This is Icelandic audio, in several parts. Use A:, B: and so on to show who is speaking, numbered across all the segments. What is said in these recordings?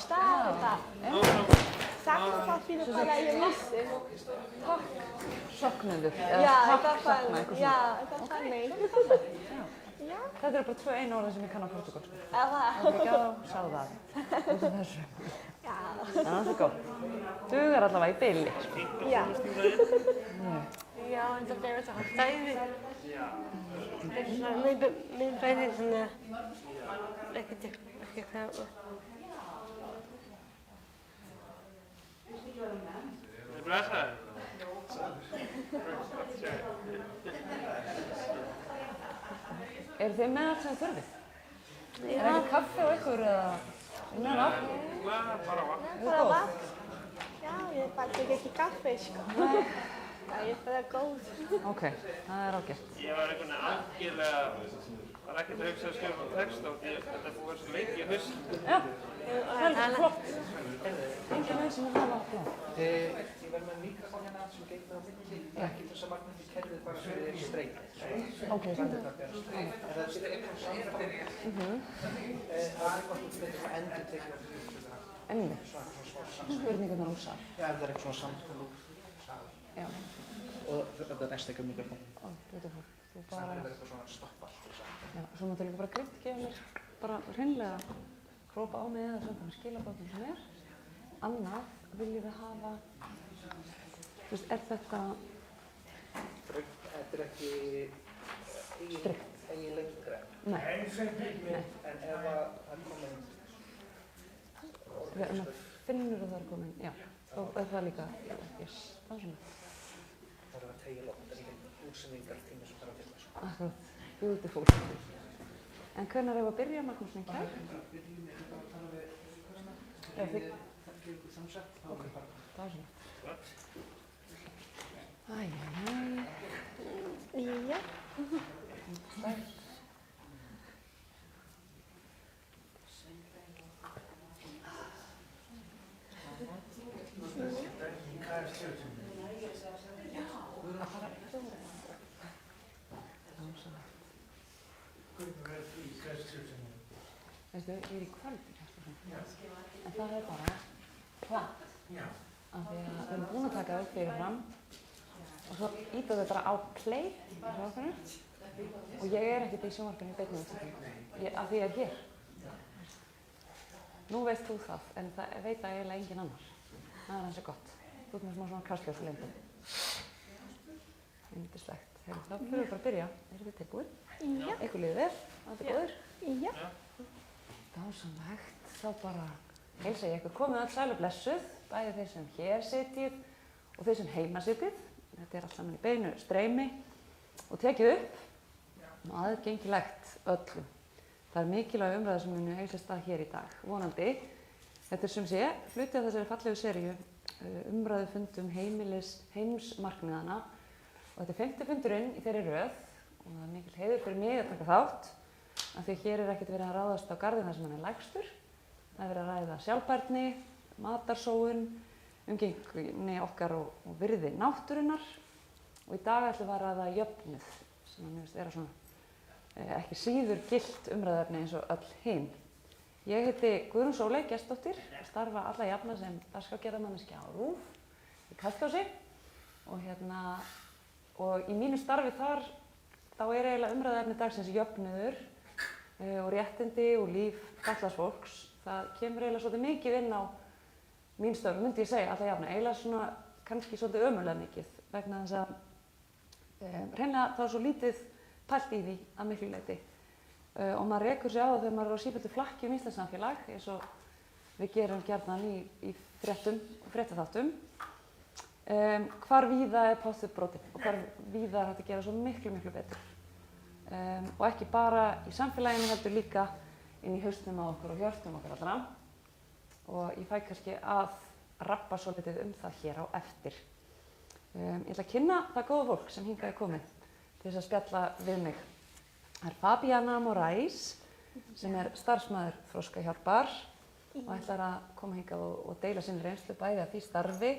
A: stað þetta. Sakna það fyrir bara að ég missi.
B: Takk, söknuður.
A: Já,
B: Takk, sakna, eitthvað svona.
A: Já, eitthvað þannig. Já.
B: Þetta eru bara 2 einu orðin sem ég kann á portugalsku.
A: Eða.
B: Það er ekki að sá það. Út af þessu.
A: Já.
B: En það er góð. Dugar allavega í bili.
A: Já.
C: Já, en það er þetta stæði. Það er svona minn bæði svona ekki hvað.
B: Eru þið með allt sem þið þurfið? Er ekki kaffi og ykkur eða með vatn?
A: Bara vatn. Já, ég bara tek ekki kaffi, sko.
B: Nei.
A: Já, ég er bara góð.
B: Ok, það er ágætt.
D: Ég var einhvern veginn algjörlega, var ekkert að hugsa að skrifa um text á því þetta er búið að vera svo lengi í hausnum.
B: Já, heldur flott. Engin veginn sem hafa flott.
E: Ég verð með mikrofón hérna sem geitir á milli, ekki þess að magna því kerfið bara fyrir streyt.
B: Ok, svona.
E: En það er eitthvað samfélag. Það er eitthvað sem betur að endur tekið á því.
B: Einmitt. Spurningarnar úr sal.
E: Já, ef það er eitthvað svona samtál úr.
B: Já.
E: Og þetta er næst eitthvað mikrofón.
B: Ó, beautiful. Þú
E: Það
B: bara...
E: er eitthvað svona stopp allt.
B: Já, svo máttu líka bara greitt gefa mér bara hreinlega hrópa á mig eða senda mér skilabóðum sem er. Annað viljum við hafa, þú veist, er þetta...
E: Þetta er ekki eigin lengra.
B: Nei.
E: En ef það er komin...
B: Finnur það er komin, já. Og er það líka, yes, það er svona.
E: Það er að tegja lótt, það er ekki útsendingartími sem þarf að fylla svo.
B: Akkurat, beautiful. En hvernig er það að byrja, Magnús Nenkjær? Já, þið... Ok, það er svona.
A: Já.
B: Stærkt. Veistu, ég er í kvöld í Kastljósinu. En það er bara platt. Af því að við erum búin að taka upp fyrir fram og svo íta þau bara á play í sjónvarpinu og ég er ekkert í sjónvarpinu í beinni útsendingu af því ég er hér. Nú veist þú það, en það veit að eiginlega engin annar. Það er hansi gott. Þú ert með smá svona Kastljósleyndu. Yndislegt. Heyrðu, þá fyrir við bara að byrja. Erum við tilbúin?
A: Já.
B: Ykkur líður vel? Allt er góður?
A: Já.
B: Dásamlegt. Þá bara heilsa ég ykkur komið öll sæl og blessuð, bæði þeir sem hér sitjið og þeir sem heima sitjið. Þetta er allt saman í beinu streymi og tekið upp og aðgengilegt öllum. Það er mikilvæg umræða sem muni eiga sér stað hér í dag, vonandi. Þetta er sem sé hluti af þessari fallegu seríu umræðu fundum heimsmarkmiðana og þetta er 5. fundurinn í þeirri röð og það er mikil heiður fyrir mig að taka þátt af því að hér er ekkert verið að ráðast á garðinn þar sem hann er lægstur. Það er verið að ræða sjálfbærni, matarsóun, umgengni okkar og virði náttúrunnar og í dag ætlum við að ræða jöfnuð sem að mér finnst vera svona ekki síður gilt umræðuefni eins og öll hin. Ég heiti Guðrún Sóley Gestsdóttir, starfa alla jafna sem dagskrárgerðarmanneskja á RÚV í Kastljósi og í mínu starfi þar þá er eiginlega umræðuefni dagsins jöfnuður og réttindi og líf fatlaðs fólks. Það kemur eiginlega svolítið mikið inn á mín störf, myndi ég segja, alla jafna, eiginlega svona kannski svolítið ömurlega mikið vegna þess að hreinlega þá er svo lítið pælt í því að miklu leyti og maður rekur sig á það þegar maður er á sífellu flakki íslenskt samfélag eins og við gerum gjarnan í fréttum og fréttaþáttum hvar víða er pottur brotinn og hvar víða er hægt að gera svo miklu betur og ekki bara í samfélaginu heldur líka inn í hausnum á okkur og hjörtum okkar allra og ég fæ kannski að rappa svolítið það hér á eftir. Ég ætla að kynna það góða fólk sem hingað er komið til þess að spjalla við mig. Það er Fabiana Moraes sem er starfsmaður Þroskahjálpar og ætlar að koma hingað og deila sinni reynslu bæði af því starfi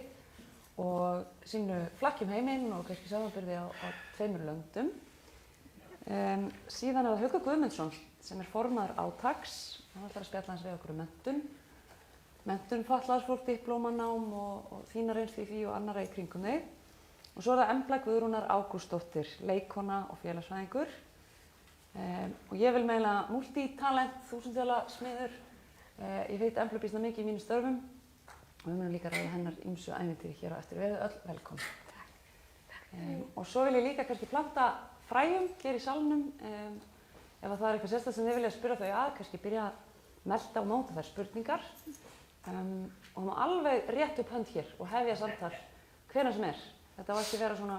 B: og sínu flakki heiminn og kannski samanburði á 2 löndum. Síðan er það Haukur Guðmundsson sem er formaður Átaks. Hann ætlar að spjalla hans við okkur menntun. menntun fatlaðs fólk, diplómanám og þína reynslu í því og annarra í kringum þig. Og svo er það Embla Guðrúnar Ágústsdóttir, leikkona og félagsfræðingur. Og ég vil meina multitalent, þúsundþjálasmiður. Ég veit Emblu býsna mikið í mínum störfum og við munum líka ræða hennar ýmsu ævintýri hér á eftir. Við erum öll velkomin. Og svo vil ég líka kannski planta fræjum hér í salnum. Ef það er eitthvað sérstakt sem þið vilja spyrja þau að, kannski byrja að melda og móta þær spurningar. Og það má alveg rétt upp hönd hér og hefja samtal hvenær sem er. Þetta var ekki vera svona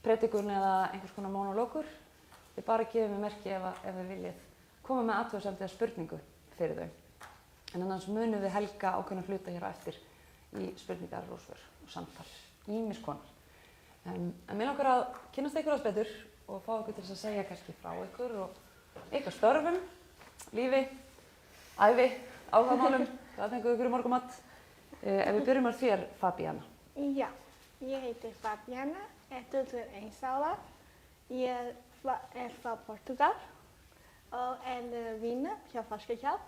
B: predikun eða einhvers konar monológur. Þið bara gefið mér merki ef þið viljið koma með athugasemd eða spurningu fyrir þau. En annars munum við helga ákveðna hluta hér á eftir í spurningar, rósvör og samtal, ýmiss konar. En mér langar að kynnast ykkur aðeins betur og fá ykkur til þess að segja kannski frá ykkur og ykkar störfum, lífi, ævi, áhugamálum, hvað fenguð ykkur í morgunmat. Ef við byrjum á þér, Fabiana.
A: Já, ég heiti Fabiana, er 21 ára. Ég er frá Portugal og er vinur hjá Þroskahjálp,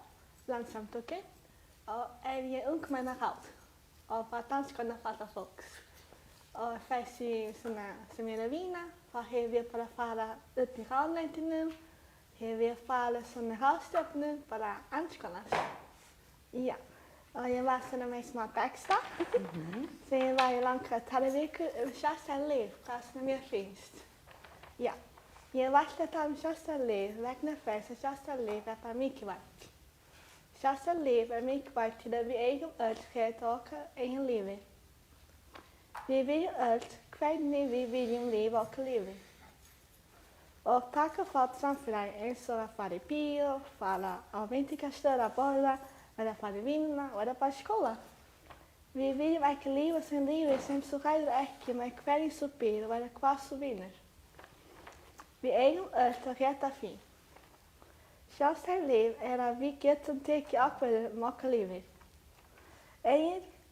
A: Landssamtökin, og er ég ungmennaráð og var danskona fatlaðs fólks. Og þessi svona sem ég er að vinna, þá hef ég bara farið upp í ráðuneytinu, hef ég farið svona ráðstefnu, bara alls konar. Já, og ég var svona með smá texta, sem ég var í langar talaviku sjálfstætt líf, hvað sem mér finnst. Já, ég valdi að tala sjálfstætt líf vegna þess að sjálfstætt líf er bara mikilvægt. Sjálfstætt líf er mikilvægt til að við eigum öll rétt á okkar eigin lífi. Við viljum öll hvernig við viljum lifa okkar lífi. Og taka þátt samfélagi eins og að fara í bíó, fara á veitingastöð að borða, eða fara í vinnuna eða bara í skóla. Við viljum ekki lifa sem lífi sem þú ræður ekki með hverju þú býr eða hvað þú vinnur. Við eigum öll að rétta því. Sjálfstætt líf er að við getum tekið ákvörðun okkar lífi.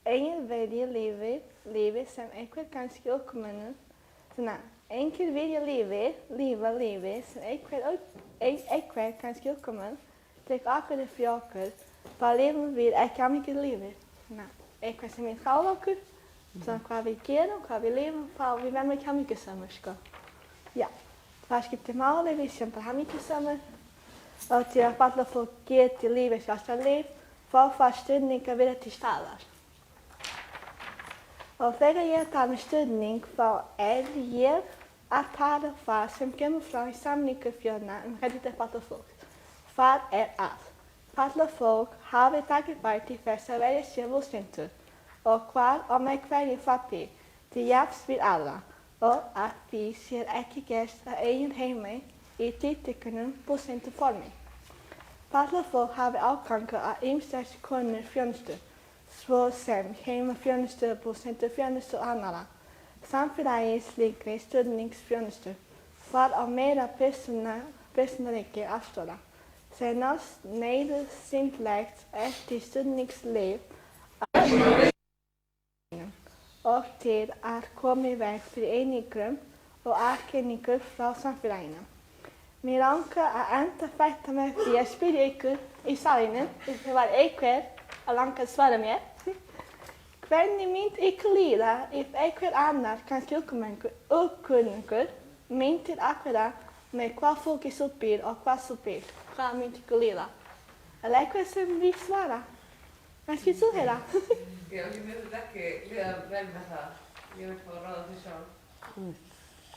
A: Enginn velja lífi sem einhver kannski uppkominn. Enginn vilja lifa lífi sem einhver kannski uppkominn tekur ákvörðun fyrir okkur. Þá lifum við ekki á mikið lífi. Eitthvað sem við ráðum okkur, hvað við gerum, hvað við lifum, þá við verðum ekki hamingjusamir, sko. Já, það skiptir máli, við séum bara hamingjusamir. Og til að fatlað fólk geti lífið sjálfstætt líf, þá þarf stuðning að vera til staðar. Og þegar ég tala stuðning, þá er ég að tala það sem kemur frá í samningu þjóðanna réttindi fatlaðs fólks. Það er að fatlað fólk hafi tækifæri til þess að velja sér búsetu og hvar og með hverju það býr til jafns við aðra og að því sé ekki gert að eigin heimi í tilteknum búsetuformi. Fatlað fólk hafi aðgang að ýmsar konar þjónustu, svo sem heimaþjónustu, búsetuþjónustu og annarra. Samfélagslegri stuðningsþjónustu, þar á meira persónulegri aðstoða, sem nauðsynlegt er til stuðningslíf og til að koma í veg fyrir einingrum og aðgreiningu frá samfélaginu. Mér langar að enda þetta með því að spyrja ykkur í salinu, ef það var einhver að langa að svara mér. Hvernig myndi ykkur líða ef einhver annar, kannski uppkunningur, myndir ákveða með hvað fólki þú býr og hvað þú býr? Hvað myndi ykkur líða? Er það eitthvað sem við svara? Kannski þú heyra?
F: Já, ég myndi ekki líða vel með það. Ég vil fá að ráða því sjálf.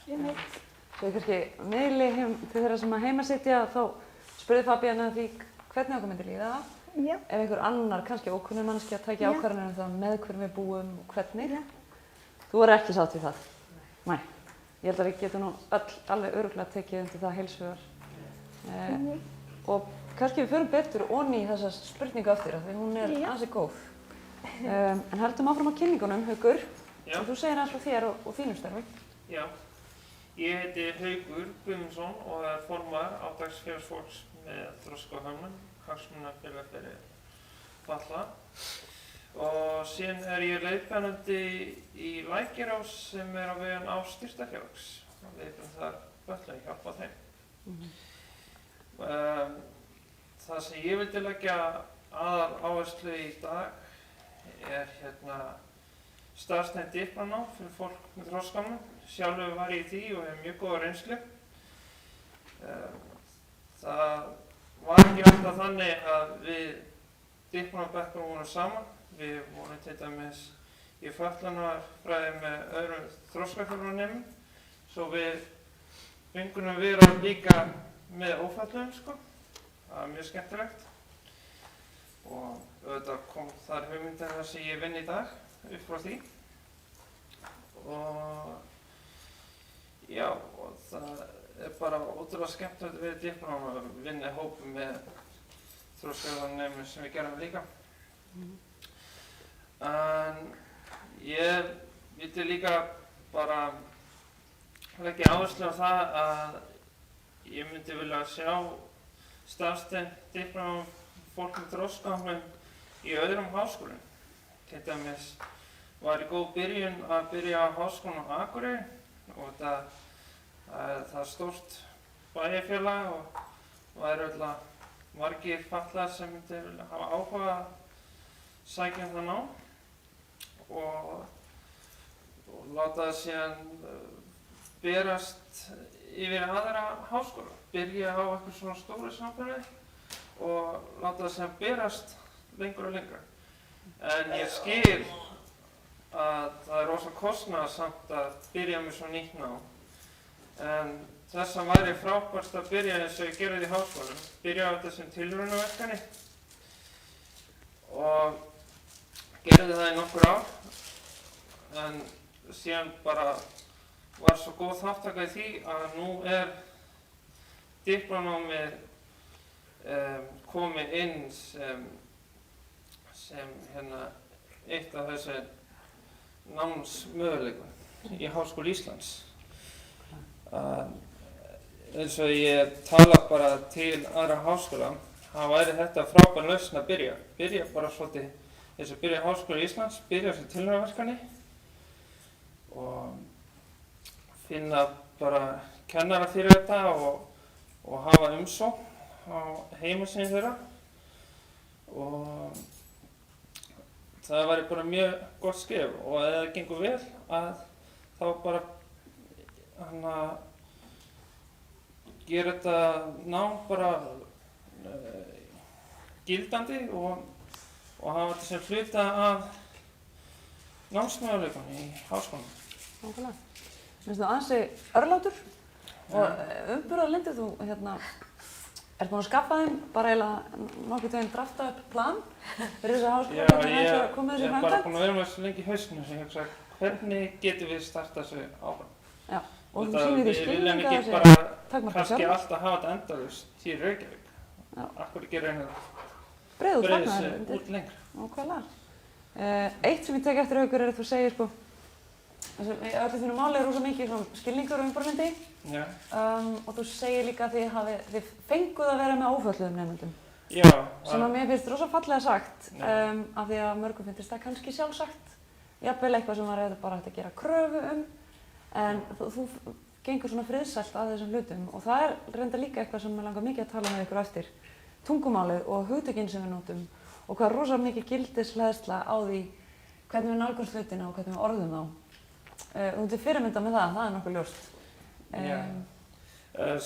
A: Ég veit.
B: Svo ég kannski miðli til þeirra sem að heimasitja, þá spurði Fabiana því hvernig okkur myndi líða það.
A: Já.
B: Ef einhver annar, kannski ókunnur manneskja, tæki ákvarðanir um það með hverjum við búum og hvernig.
A: Já.
B: Þú er ekki sátt við það? Nei. Ég held að við getum nú öll alveg örugglega tekið undir það heils hugar. Og kannski við förum betur onni í þessa spurningu eftir, því hún er ansi góð. En höldum áfram á kynningunum, Haukur.
D: Já.
B: Þú segir aðeins frá þér og þínum störfum.
D: Já. Ég heiti Haukur Guðmundsson og er formaður átaksfélagsfólks með þroskahömlun, hagsmunafélag fyrir fatlaða. Og síðan er ég leiðbeinandi í Lækjarás sem er á vegum Styrktarfélags. Við erum þar fötluð að hjálpa þeim. Það sem ég vildi leggja aðaláherslu í dag starfstengt diplómanám fyrir fólk með þroskahömlun. Sjálfur var ég í því og hef mjög góða reynslu. Það var ekki alltaf þannig að við diplómabekkurinn vorum saman. Við vorum til dæmis í fötlunarfræði með öðrum þroskaþjálfarnemum, svo við fengunum vera líka með ófötluðum, sko. Það var mjög skemmtilegt. Og auðvitað kom þar hugmyndin þar sem ég vinn í dag upp frá því. Og já, og það er bara ótrúlega skemmtilegt við diplómanám að vinna í hópi með þroskaþjálfarnemum sem við gerum líka. En ég vildi líka bara leggja áherslu á það að ég myndi vilja sjá starfstengt diplómanám fólk með þroskahömlun í öðrum háskólum. Til dæmis var í góð byrjun að byrja á Háskólanum á Akureyri og það er stórt bæjarfélag og væri örugglega margir fatlaðir sem myndi vilja hafa áhuga að sækja það nám og láta það síðan berast yfir aðra háskóla. Byrja á eitthvað svona stóru samfélagi og láta það síðan berast lengur og lengra. En ég skil að það er rosa kostnaðarsamt að byrja með svo nýtt nám. En þess að væri frábært að byrja eins og ég gerði í háskólanum. Byrja á þetta sem tilraunaverkefni og gerði það í nokkur ár. En síðan bara var svo góð þátttaka í því að nú er diplómanámið komið inn sem eitt af þessu námsmöguleikum í Háskóla Íslands. Eins og ég tala bara til aðra háskóla, það væri þetta frábær lausn að byrja bara svolítið eins og byrja í Háskóla Íslands, byrja sem tilraunaverkefni og finna bara kennara fyrir þetta og hafa umsókn á heimasíðu þeirra og það væri bara mjög gott skref og ef það gengur vel að þá bara gera þetta nám bara gildandi og hafa þetta sem hluta af námsmöguleikum í háskólanum.
B: Nákvæmlega. Mér finnst það ansi örlátur og umburðarlyndur. Þú ert búinn að skapa þeim bara eiginlega nokkuð veginn drafta upp plan fyrir þessa háskóla hvernig það er að koma þessu
D: ég er
B: framkvæmt.
D: bara búinn að vera með þessu lengi í hausnum sem ég hugsa hvernig getum við startað þessu áfram.
B: Já, og þú sýnir því skilninga
D: þessi
B: takmarka
D: kannski
B: sjálf.
D: alltaf hafa þetta endalaust í Reykjavík. Af hverju gera
B: Breiða út
D: sig
B: fagnaðarerindi.
D: út lengra.
B: Nákvæmlega. Eitt sem ég tek eftir Haukur er að þú segir sko öllu þínu máli er rosa mikið skilningur og umburðarlyndi.
D: Já.
B: Og þú segir líka að þið fenguð að vera með ófötluðum nemendum.
D: Já.
B: Sem að mér finnst rosa fallega sagt af því að mörgum finnst það kannski sjálfsagt. Jafnvel eitthvað sem var bara hægt að gera kröfu en þú gengur svona friðsælt að þessum hlutum og það er reyndar líka eitthvað sem mig langar mikið að tala með ykkur eftir. Tungumálið og hugtökin sem við notum og hvað rosa mikið gildishleðsla á því hvernig við nálgumst hlutina og hvernig við orðum þá. Þú ert fyrirmynda með það er nokkuð ljóst.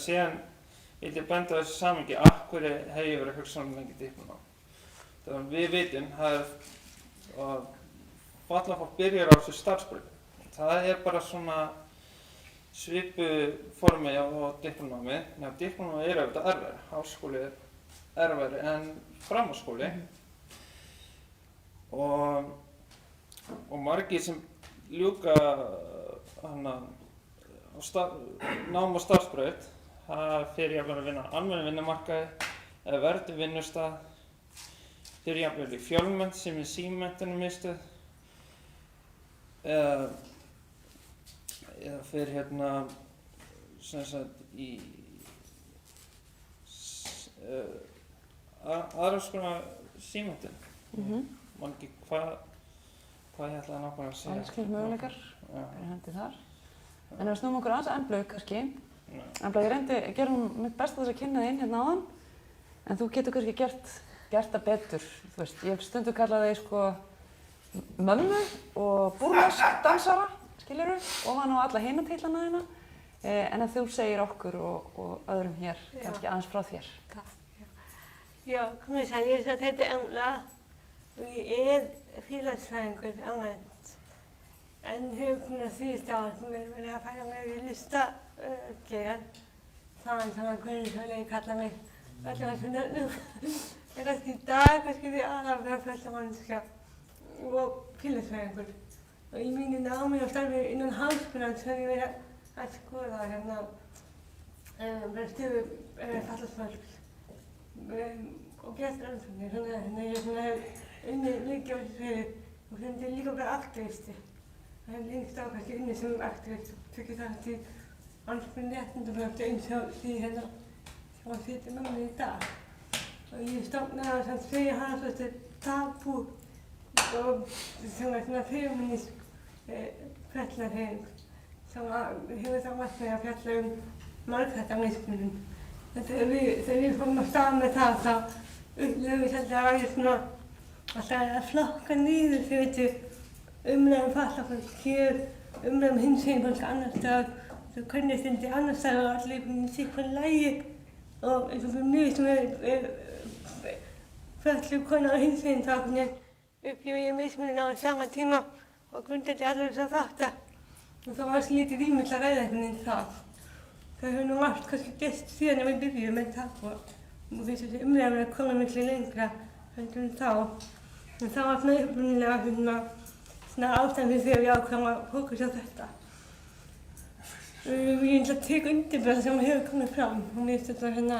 D: Síðan vil ég benda á þessu samhengi af hverju hef ég verið að hugsa svona lengi diplómanám. Þannig að við vitum að fatlað fólk byrjar á þessu starfsbraut. Það er bara svona svipu formi á diplómanámi. Diplómanámi er auðvitað erfæri. Háskóli er erfæri en framhaldsskóli. Og margir sem ljúka nám á starfsbraut, það fer jafnvel að vinna á almennum vinnumarkaði eða verður vinnustað, fer jafnvel í fjölmennt sem er símenntunarmiðstöð eða fer sem sagt í aðra skoðar símenntun. Man ekki hvað ég ætlaði nákvæmlega að segja.
B: Alls kyns möguleikar fyrir hendi þar. En ef við snúum okkur aðeins að Emblu kannski. Embla, ég reyndi að gera mitt besta þess að kynna þig inn hérna áðan, en þú getur kannski gert það betur. Þú veist, ég hef stundum kallað þig mömmu og búrlesk dansara, skilurðu, ofan á alla hina titlana þína. En að þú segir okkur og öðrum hér kannski aðeins frá þér.
C: Já, komið sæl, ég heiti Engla og ég félagsfræðingur almennt. En hefur búin að síðustu ár sem verið að færa mig í listagerð. Þannig hvernig ég kalla mig öllum þessum nöfnum. En kannski í dag, kannski því aðalega fjöldamannskja og félagsfræðingur. Og í mínu námi og starfi innan háskólans hef ég verið að skoða bara stöðu fatlaðs fólks og gert rannsóknir. Þannig að ég hef unnið mikið á þessu sviði og þannig er líka bara aktivisti. Það hef lengst á kannski unnið sem aktivist og tekið þátt í alls konar réttindabrotti eins og því sem að sitja með mér í dag. Og ég stofnaði að segja Haraldsdóttir Tabú og sem var svona feminist fjallarhreyfing sem hefur það markmið að fjalla margþættamismunum. Þegar við fórum af stað með það þá upplifum við svolítið að væri svona alltaf að flokka niður þegar umræðum fatlað fólk hér, umræðum hinsegin fólk annars staðar. Svo hvernig stundi annars staðar og allir í sitt lagi og eins og fyrir mig sem fötluð kona á hinsegin þá upplifi ég mismuninn á sama tíma og grundvelli allir þess að þátta. Og það var lítið rými til að ræða einhvern veginn það. Það hefur nú margt kannski gerst síðan við byrjuðum með Tabú og þessi umræðan er komin miklu lengra heldur en þá. En það var svona upprunalega svona ástæðan fyrir því að við ákváðum að fókusa á þetta. Ég tek undir bara það sem hefur komið fram og mér finnst þetta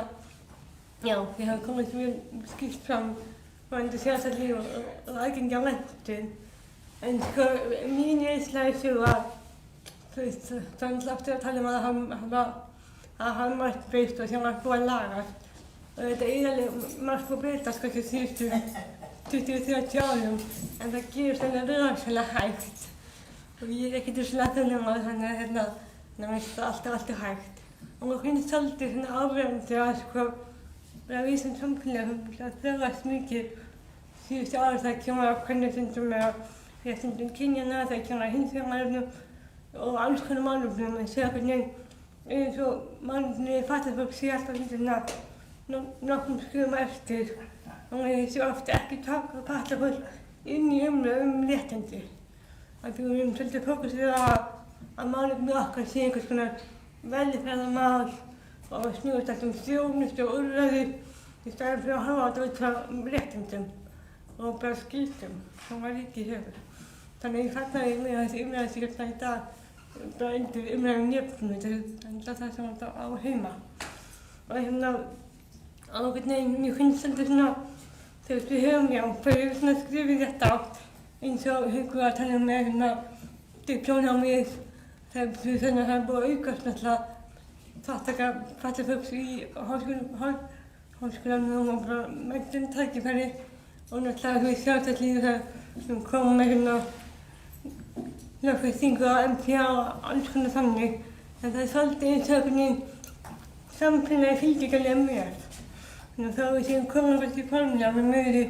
C: já, því hafa komið mjög skýrt fram varðandi sjálfstætt líf og aðgengi á menntun. En sko, mín reynsla er sú að það er aftur að tala að hann margt breyst og sem var búið að lagast. Og þetta er eiginlega margt búið að breytast kannski síðustu 20-30 árum en það gerist rosalega hægt. Og ég er ekkert rosalega þjóðlega þannig að mér finnst það alltaf hægt. Og mér finnst svolítið áberandi að sko bara við sem samfélag höfum þróast mikið síðustu ára það kemur að hvernig stundum réttindum kynjanna, það kemur að hinsegin málefnum og alls konar málefnum en sér hvernig eins og málefni fatlað fólk sé alltaf nokkrum skrefum eftir og ég sé ofta ekki taka fatlað fólk inn í umræðu réttindi. Því við erum svolítið fókusið að málefni okkar sé einhvers konar velferðarmál og snúist alltaf þjónustu og úrræði í staðinn fyrir að hafa þetta út frá réttindum og bara skyldum sem ríkið hefur. Þannig að ég fagnaði með þessi umræða sem ég í dag bara undir umræðum jöfnu, þetta er það sem þetta á heima. Og á einhvern veginn, ég finnst svolítið svona, þegar við höfum fyrir svona skrifið þetta átt eins og Haukur að tala með diplómnámið, þannig að það er búið að aukast náttúrulega þáttaka fatlað fólks í háskólanum og bara menntun tækifæri og náttúrulega sjálfstætt líf það sem kom með lögfestingu á MPA og alls konar þannig. En það er svolítið eins og einhvern veginn samfélagi fylgir ekki alveg með. Þannig að þá við séum komin kannski formlega með meiri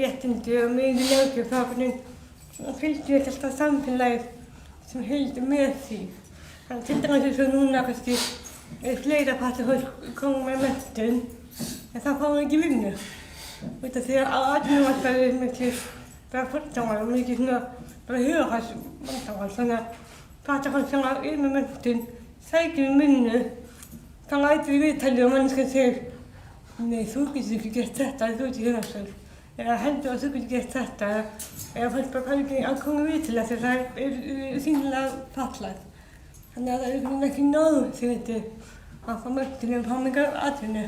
C: réttindi og meiri löggjöf þá einhvern veginn fylgir þetta alltaf samfélagið sem heldur með því. Þannig að til dæmis eins og núna kannski fleira fatlað fólk koma með menntun en það fáum ekki vinnu. Því að atvinnumarkaður er miklu bara fordómar og mikið svona bara hugarfarsvandamál. Þannig að fatlað fólk sem er með menntun sækir vinnu þá lætur við viðtalið og manneskjan segir nei, þú getur ekki gert þetta, þú ert í hugarfars. Eða heldur að þú getur gert þetta eða fólk bara kann ekki að koma við til það þegar það er sýnilega fatlað. Þannig að það er einhvern veginn ekki nóg því að fá menntun og fá mikið atvinnu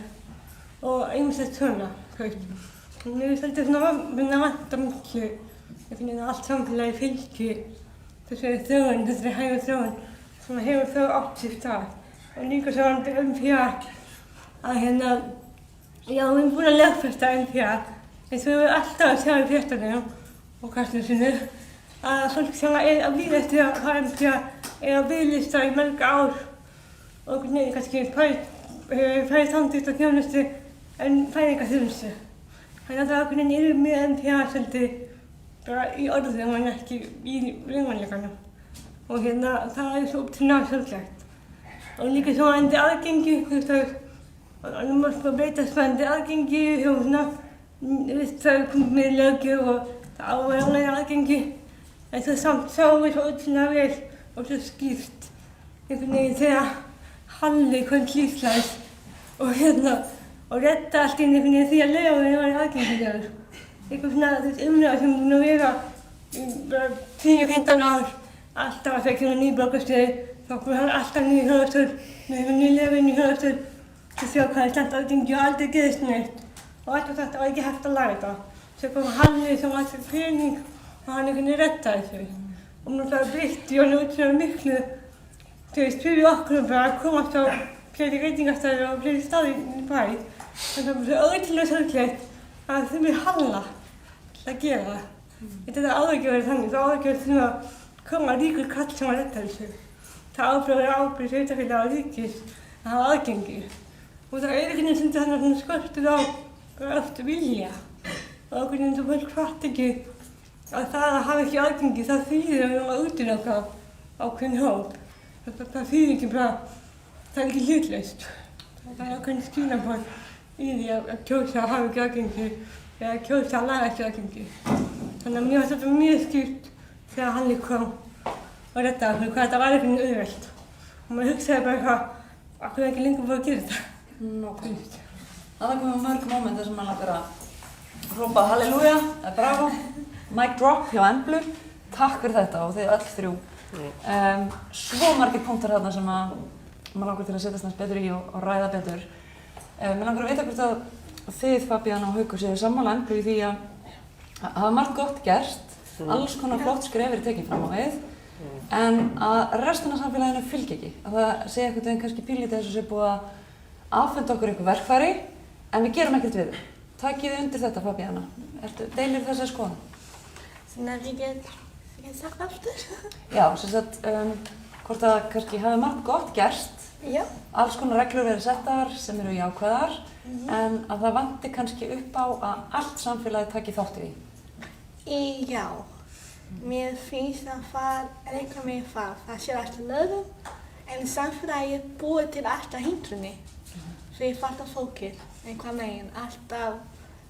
C: og ýmislegt svona. Mér finnst þetta svona vanta miklu. Ég finn að allt samfélagi fylgir þessari þróun, þessari hægu þróun sem hefur þó átt sér stað. Og líka svo varðandi MPA að já, við erum búin að lögfesta MPA eins og við erum alltaf að sjá í fréttunum og kastljósinu að fólk sem er að bíða eftir að fá MPA er á biðlista í mörg ár og kannski færi samþykkt og þjónustu en færi enga þjónustu. Þannig að það ákveðin eru með MPA svolítið bara í orðum en ekki í raunveruleikanum. Og það svo ótrúlega sorglegt. Og líka svo varðandi aðgengi, og nú mást bara breytast varðandi aðgengi það er komið með löggjöf og það á að vera alveg aðgengi. En það samt sáum við svo ótrúlega vel og svo skýrt einhvern veginn þegar Halli kom til Íslands og redda allt inn einhvern veginn því að Leóinn var aðgengilegur. Eitthvað umræða sem búin að vera bara 10-15 ár, alltaf að það kemur ný borgarstjóri, þá kom hann alltaf ný höfðastól, með ný Leóinn í höfðastól, til sjá hvað slæmt aðgengi og aldrei gerðist neitt. Og alltaf þetta var ekki hægt að laga þetta. Svo kom Halli sem var alltaf pening og hann einhvern veginn reddaði þessu. Og náttúrulega breytti hann útrúlega miklu, fyrir okkur bara að komast á fleiri veitingastæði og fleiri staði í bæ. En það var svo ótrúlega sorglegt að þau með Halla til að gera það. Þetta áður ekki verið þannig, það áður ekki verið svona að koma ríkur kall sem að redda þessu. Það áður að vera ábyrgð sveitarfélaga og ríkis að hafa aðgengi. Og það einhvern veginn sem þannig svona skortur á bara oft vilja. Og einhvern veginn sem fólk fatt ekki að það að hafa ekki aðgengi, það þýðir að við erum að útiloka ákveðinn hóp. Það þýðir ekki bara, það er ekki hlutlaust. Það er ákveðin skilaboð í því að kjósa að hafa ekki aðgengi eða kjósa að laga ekki aðgengi. Þannig að mér var þetta mjög skýrt þegar Halli kom og reddaði okkur hvað þetta var einhvern veginn auðvelt. Og maður hugsaði bara eitthvað, af hverju ekki lengur búið að gera þetta.
B: Nákvæmlega. Það komið mörg móment þar sem maður langar að hrópa halleluja eða bravo, mic drop hjá Emblu. Takk fyrir þetta og þið öll þrjú. Svo margir punktar þarna sem maður langar til að setjast næst betur í og ræða betur. Mér langar að vita hvort að þið, Fabiana og Haukur, séu sammála Emblu í því að hafa margt gott gerst, alls konar flott skref verið tekin fram á við, en að restina af samfélaginu fylgi ekki. Að það sé einhvern veginn kannski pínlítið þess að sé búið að afhenda okkur einhver verkfæri, en við gerum ekkert við þau. Takið þið undir þetta, Fabiana. Deilir þessa skoðun?
A: Þannig að ég get sagt aftur.
B: Já, sem sagt, hvort að kannski hafi margt gott gerst,
A: Já.
B: alls konar reglur verið settar sem eru jákvæðar, en að það vanti kannski upp á að allt samfélagið taki þátt í því.
A: Já. Mér finnst að það er eitthvað með það sé alltaf lögum, en samfélagið búið til alltaf hindrunni. Fyrir fattar fólkið, einhvern veginn, alltaf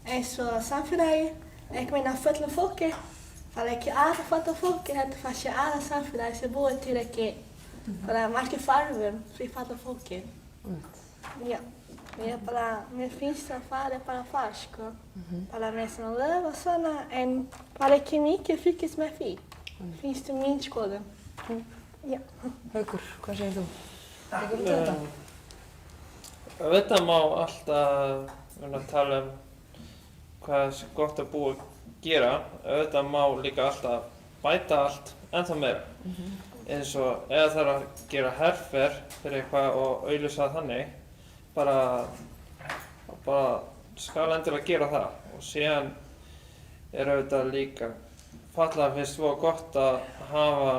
A: eins og samfélagið, einhvern veginn að fulla fólkið. Það er ekki aðra fattar fólkið, þetta það sé aðra samfélagið sem búið til ekki bara margir farfum fyrir fattar fólkið. Já, mér finnst að það er bara það, sko. Bara með svona lög og svona, en bara ekki mikið fylgist með því. Finnst þú mín skoðun? Já.
B: Haukur, hvað segir þú? Tekur þú þetta?
D: Þetta má alltaf tala hvað er gott að búa að gera. Þetta má líka alltaf bæta allt ennþá meira. Eins og ef það er að gera herferð fyrir eitthvað og auglýsa þannig, bara skal endilega gera það. Og síðan er auðvitað líka fatlaða finnst svo gott að hafa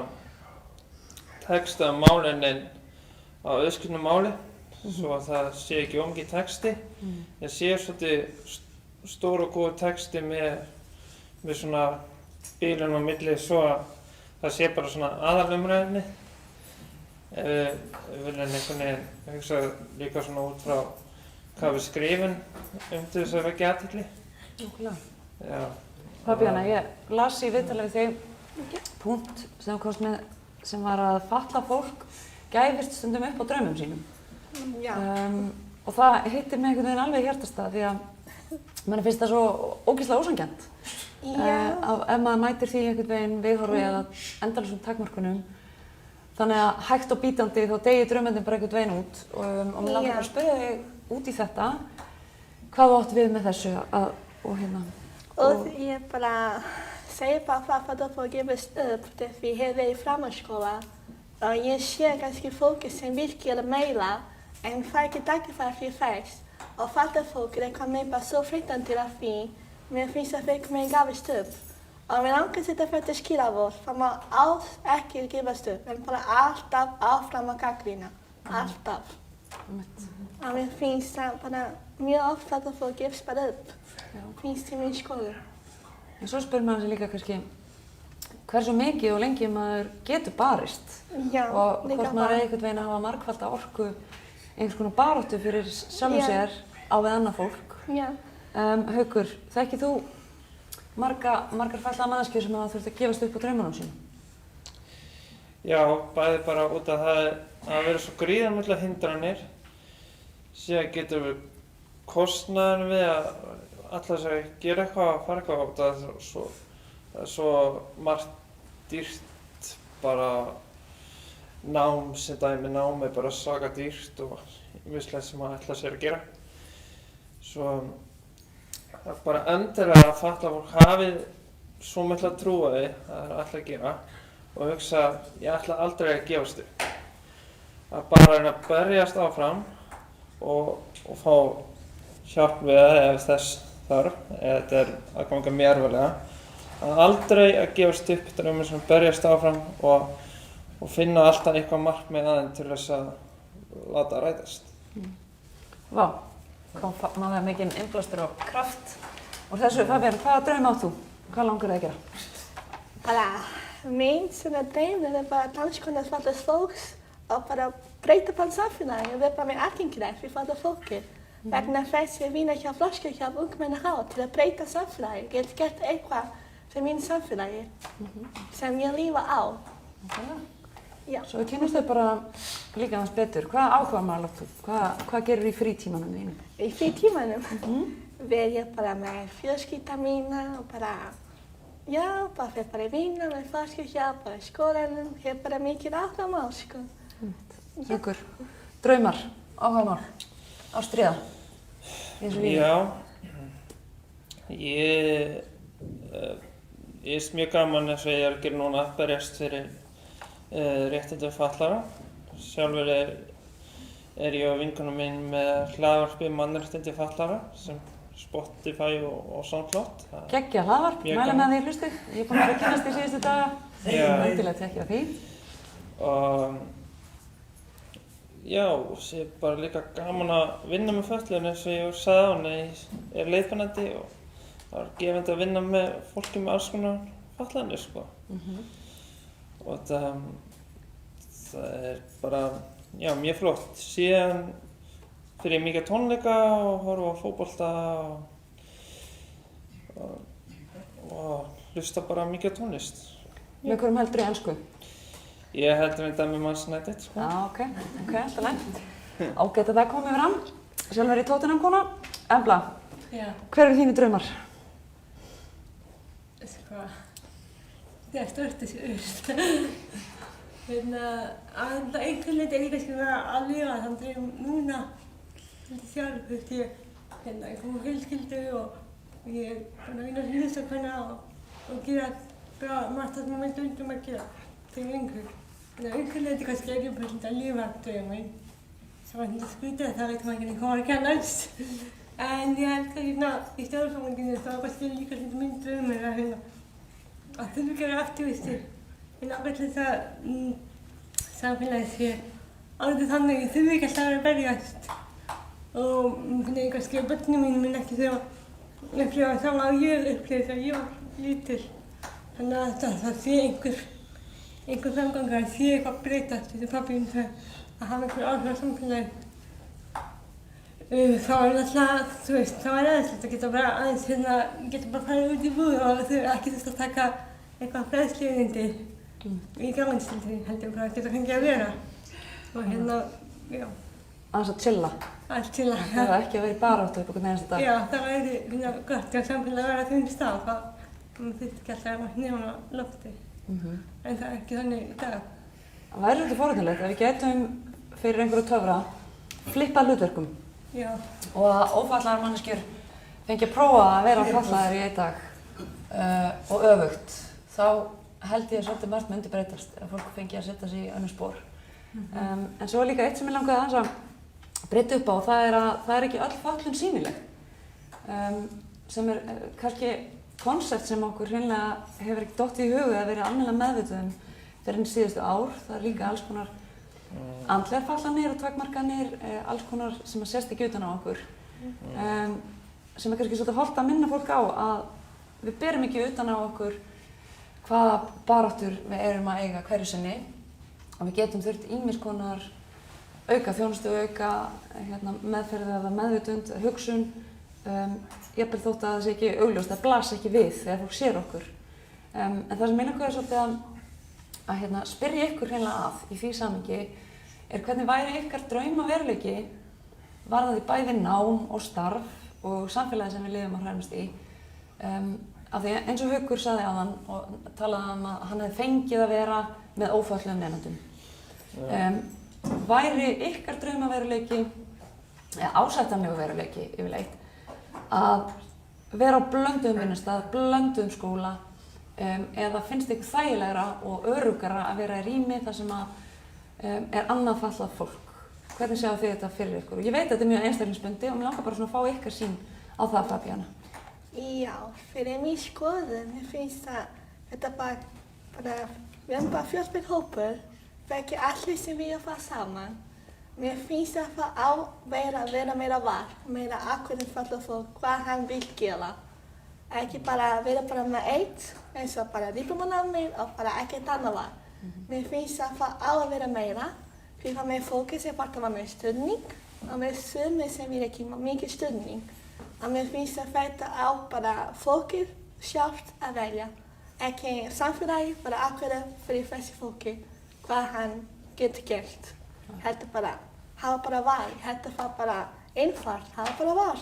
D: texta um málinin á auðskilnu máli, svo að það sé ekki mikið texti. Það sé svolítið stór og góð texti með svona bílun á milli svo að það sé bara svona aðalumræðinni. Við viljum einhvern veginn hugsa líka svona út frá hvað við skrifum til þess að vekja athygli.
B: Nákvæmlega. Fabiana, ég las í viðtali við þig punkt sem þú komst með sem var að fatlað fólk gæfist stundum upp á draumum sínum.
A: Já.
B: Og það hittir mig einhvern veginn alveg í hjartastað því að manni finnst það svo ógeðslega ósanngjarnt. Ef maður mætir því einhvern veginn viðhorfi eða endalausum takmörkunum, þannig að hægt og bítandi þá deyir draumendin bara einhvern veginn út. Og mér langar bara að spyrja þig út í þetta, hvað þú átt við með þessu og hérna?
A: Og ég bara säger bara för att få givas upp det vi hade i framhandsskolan. Och jag ser ganska folk som vill mejla en farlig tanke för att vi färs. Och fattar folk det kan man bara så fruktan till att vi men finns att vi kommer gavast upp. Och vi kan sitta för att skriva vårt för man alls inte givas upp. Men bara alltaf avfram och kaklina. Alltaf. Och det finns bara mer ofta att folk givs bara upp. Finns det min skola.
B: En svo spyr maður sig líka kannski hversu mikið og lengi maður getur barist
A: Já,
B: og
A: líka
B: hvort maður einhvern veginn að hafa margfalda orku einhvers konar baráttu fyrir sjálfum sér á við annað fólk.
A: Já.
B: Haukur, þekkir þú margar fatlaðar manneskjur sem hafa þurft að gefast upp á draumunum sínum?
D: Já, bæði bara út af það að vera svo gríðarmiklar hindranir. Síðan getur við kostnaðurinn við að ætla sér að gera eitthvað, að fara eitthvað út af það er svo margt dýrt bara nám sem dæmi nám er bara svaka dýrt og ýmislegt sem maður ætla sér að gera. Svo það er bara endilega að fatlað fólk hafi svo mikla trú á því að það er alltaf að gera og hugsa ég ætla aldrei að gefast upp. Að bara reyna að berjast áfram og fá hjálp við það ef þess þarf, eða þetta er að ganga mér erfiðlega. Að aldrei að gefast upp, þetta er um að berjast áfram og finna alltaf eitthvað markmið aðeins til þess að láta rætast.
B: Vá, maður hefur mikinn innblástur og kraft. Og þessu, Fabian, hvaða draum átt þú? Hvað langar þig að gera?
A: Bara mín svona draum er bara danskona fatlaðs fólks og bara breyta bara samfélagi og vera bara með aðgengileg fyrir fatlað fólki. Vegna þess að vinna hjá Þroskahjálp ungmennaráð til að breyta samfélagi, get gert eitthvað sem mín samfélagi sem ég lífa á. Já.
B: Svo við kynnumst þau bara líka aðeins betur. Hvað áhugamál átt þú? Hvað gerir í frítímanum þínum?
A: Í frítímanum verð ég bara með fjölskylda mína og bara, bara fyrir bara að vinna með Þroskahjálp, bara í skólanum, hef bara mikið áhugamál, sko.
B: Haukur, draumar, áhugamál, ástríða, eins og við.
D: Já, ég er mjög gaman eins og ég er að gera núna að berjast fyrir réttindum fatlaðra. Sjálfur er ég og vinkonum mín með hlaðvarpið mannréttindi fatlaðra sem Spotify og SoundCloud.
B: Geggjað hlaðvarp, mæli með því hlustið. Ég er búin að kynnast því síðustu daga. Endilega tekkja því.
D: Og já, ég er bara líka gaman að vinna með fötluðum eins og ég sagði á hana. Ég er leiðbeinandi og það er gefandi að vinna með fólki með alls konar fatlanir, sko. Og það er bara, mjög flott. Síðan fyrir ég mikið tónleika og horfa á fótbolta og hlusta bara mikið tónlist.
B: Með hverjum heldur í ensku?
D: Ég heldur þetta með Manchester United, sko.
B: Já, ok, alltaf lægt. Ágætt að það komið fram. Sjálf er ég Tottenham kona. Embla, hver eru þínu draumar?
C: Það er stórt þessi urst. Að einhvern veginn er ég kannski að lifa þann draum núna. Sjálf, ég kom á fjölskyldu og ég er búin að vinna sem húsakvenna og gera bara margt það sem ég myndi undum að gera þegar lengur. Einhvern veginn kannski er ég bara að lifa drauminn. Sem var þetta skrítið, það veit maður ekki hvað var að kannast. En ég held að í stjórnframganginu þá kannski líka minn draumur að þurfa að gera aktivistir. En ákveð til þess að samfélagið sé alveg þannig að ég þurfi ekki alltaf að berjast. Og kannski að börnum mínum mun ekki þurfa að upplifa það að ég upplifi þegar ég var lítil. Þannig að það sé einhver framgangur, að sé eitthvað breytast því pabbi minn að hafa einhver áhrif á samfélagið. Þá er alltaf, þá er aðeinslegt að geta bara geta bara farið út í búð og þau ekki þurft að taka eitthvað fræðsluerindi í gamanstildri, heldur bara að geta fengið að vera. Og já.
B: Aðeins að chilla.
C: Að chilla, já.
B: Það er ekki að vera í baráttu upp einhvern einasta dag.
C: Já, það væri gott hjá samfélagi að vera á þeim stað, það þurfti ekki alltaf að vera neðan á lofti. En það er ekki þannig í dag.
B: Það væri svolítið forvitnilegt ef við gætum fyrir einhverju töfra flippað hlutverkum.
C: Já.
B: Og að ófatlaðar manneskjur fengi að prófa að vera fatlaðar í einn dag og öfugt. Þá held ég að svolítið margt myndi breytast ef fólk fengi að setja sig í önnur spor. En svo er líka eitt sem ég langaði aðeins að breyta upp á og það er að það er ekki öll fötlun sýnileg. Sem er kannski konsept sem okkur hreinlega hefur ekki dottið í hug að vera almennilega meðvituð fyrir enn síðustu ár. Það er líka alls konar andlegar fatlanir og takmarkanir, alls konar sem að sést ekki utan á okkur. Sem er kannski svolítið hollt að minna fólk á að við berum ekki utan á okkur hvaða baráttur við erum að eiga hverju sinni og við getum þurft ýmiss konar auka þjónustu, auka meðferð eða meðvitund, hugsun, jafnvel þótt að það sé ekki augljóst, það blasi ekki við þegar fólk sér okkur. En það sem mig langaði svolítið að spyrja ykkur hreinlega að í því samhengi hvernig væri ykkar draumaveruleiki varðandi bæði nám og starf og samfélagi sem við lifum að hrærmast í. Af því eins og Haukur sagði áðan og talaði að hann hefði fengið að vera með ófötluðum nemendum. Væri ykkar draumaveruleiki, eða ásættanlegu veruleiki yfirleitt, að vera á blönduðum vinnustað, blönduðum skóla, eða finnst ykkur þægilegra og öruggara að vera í rými þar sem annað fatlað fólk? Hvernig sjáu þið þetta fyrir ykkur? Og ég veit að þetta mjög einstaklingsbundið og mér langar bara svona að fá ykkar sýn á það, Fabíana.
A: Já, fyrir mín skoðun, mér finnst að þetta bara við erum bara fjölbreyttur hópur, það ekki allir sem vilja fara saman. Mér finnst að það á vera meira var, meira ákveðin fatlað fólk, hvað hann vil gera. Ekki bara vera bara með eitt, eins og bara diplómanámið og bara ekkert annað var. Mér finnst að það á að vera meira, því það með fólki sem bara var með stuðning og með sumir sem vil ekki mikið stuðning. Og mér finnst að þetta á bara fólkið sjálft að velja. Ekki samfélagi, bara ákveða fyrir þessi fólki hvað hann getur gert. Þetta bara, hafa bara val, þetta var bara einfalt, hafa bara val.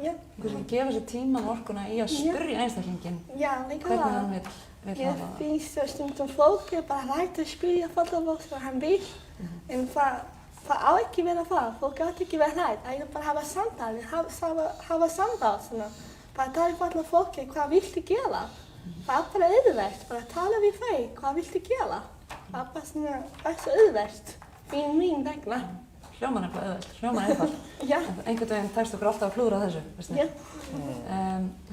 A: Já.
B: Hvernig gefa sér tíman og orkuna í að spyrja einstaklinginn hvernig hann vill hafa það?
A: Mér finnst að stundum fólki bara rætt að spyrja fatlað fólk hvað hann vil, en það á ekki vera það, fólk átt ekki vera hrætt, það er bara að hafa samtali, hafa samtal svona. Bara tala fatlað fólki, hvað viltu gera? Það er bara auðvelt, bara tala við þau, hvað viltu gera? Það er bara svona, það er svo auðvelt, fyrir mín vegna.
B: Hljómar nefnilega auðvelt, hljómar einfalt.
A: Já.
B: Einhvern veginn tekst okkur alltaf að klúðra þessu, veistu?
A: Já.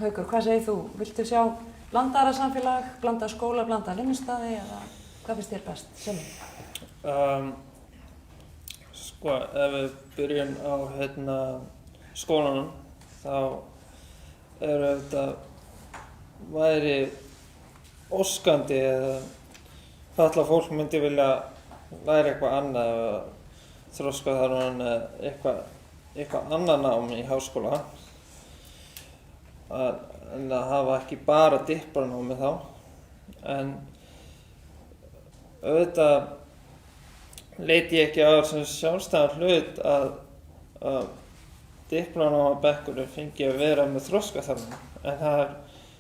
B: Haukur, hvað segir þú? Viltu sjá blandaðra samfélag, blandaða skóla, blandaða vinnustaði eða hvað finnst þér best? Sjálfur?
D: Sko, ef við byrjum á skólanum, þá þetta væri óskandi eða fatlað fólk myndi vilja læra eitthvað annað eða þroskaþarfan eða eitthvað annað nám í háskóla. En að hafa ekki bara diplómanámi þá. En auðvitað leit ég ekki á sem sjálfstæðan hlut að diplómanámabekkurinn fengi að vera með þroskaþarfan. En það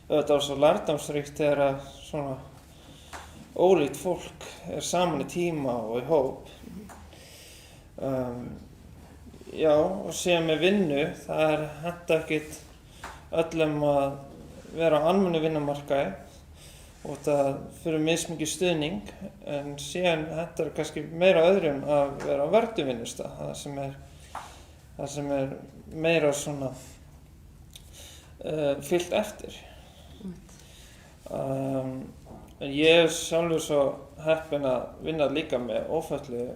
D: auðvitað svo lærdómsríkt þegar að svona ólíkt fólk saman í tíma og í hóp. Já, og síðan með vinnu, það henta ekkert öllum að vera á almennu vinnumarkaði og það fyrir mismikið stuðning, en síðan hentar kannski meira öðrum að vera á verðum vinnustað, það sem er meira svona fylgt eftir. En ég er sjálfur svo heppinn að vinna líka með ófötluðu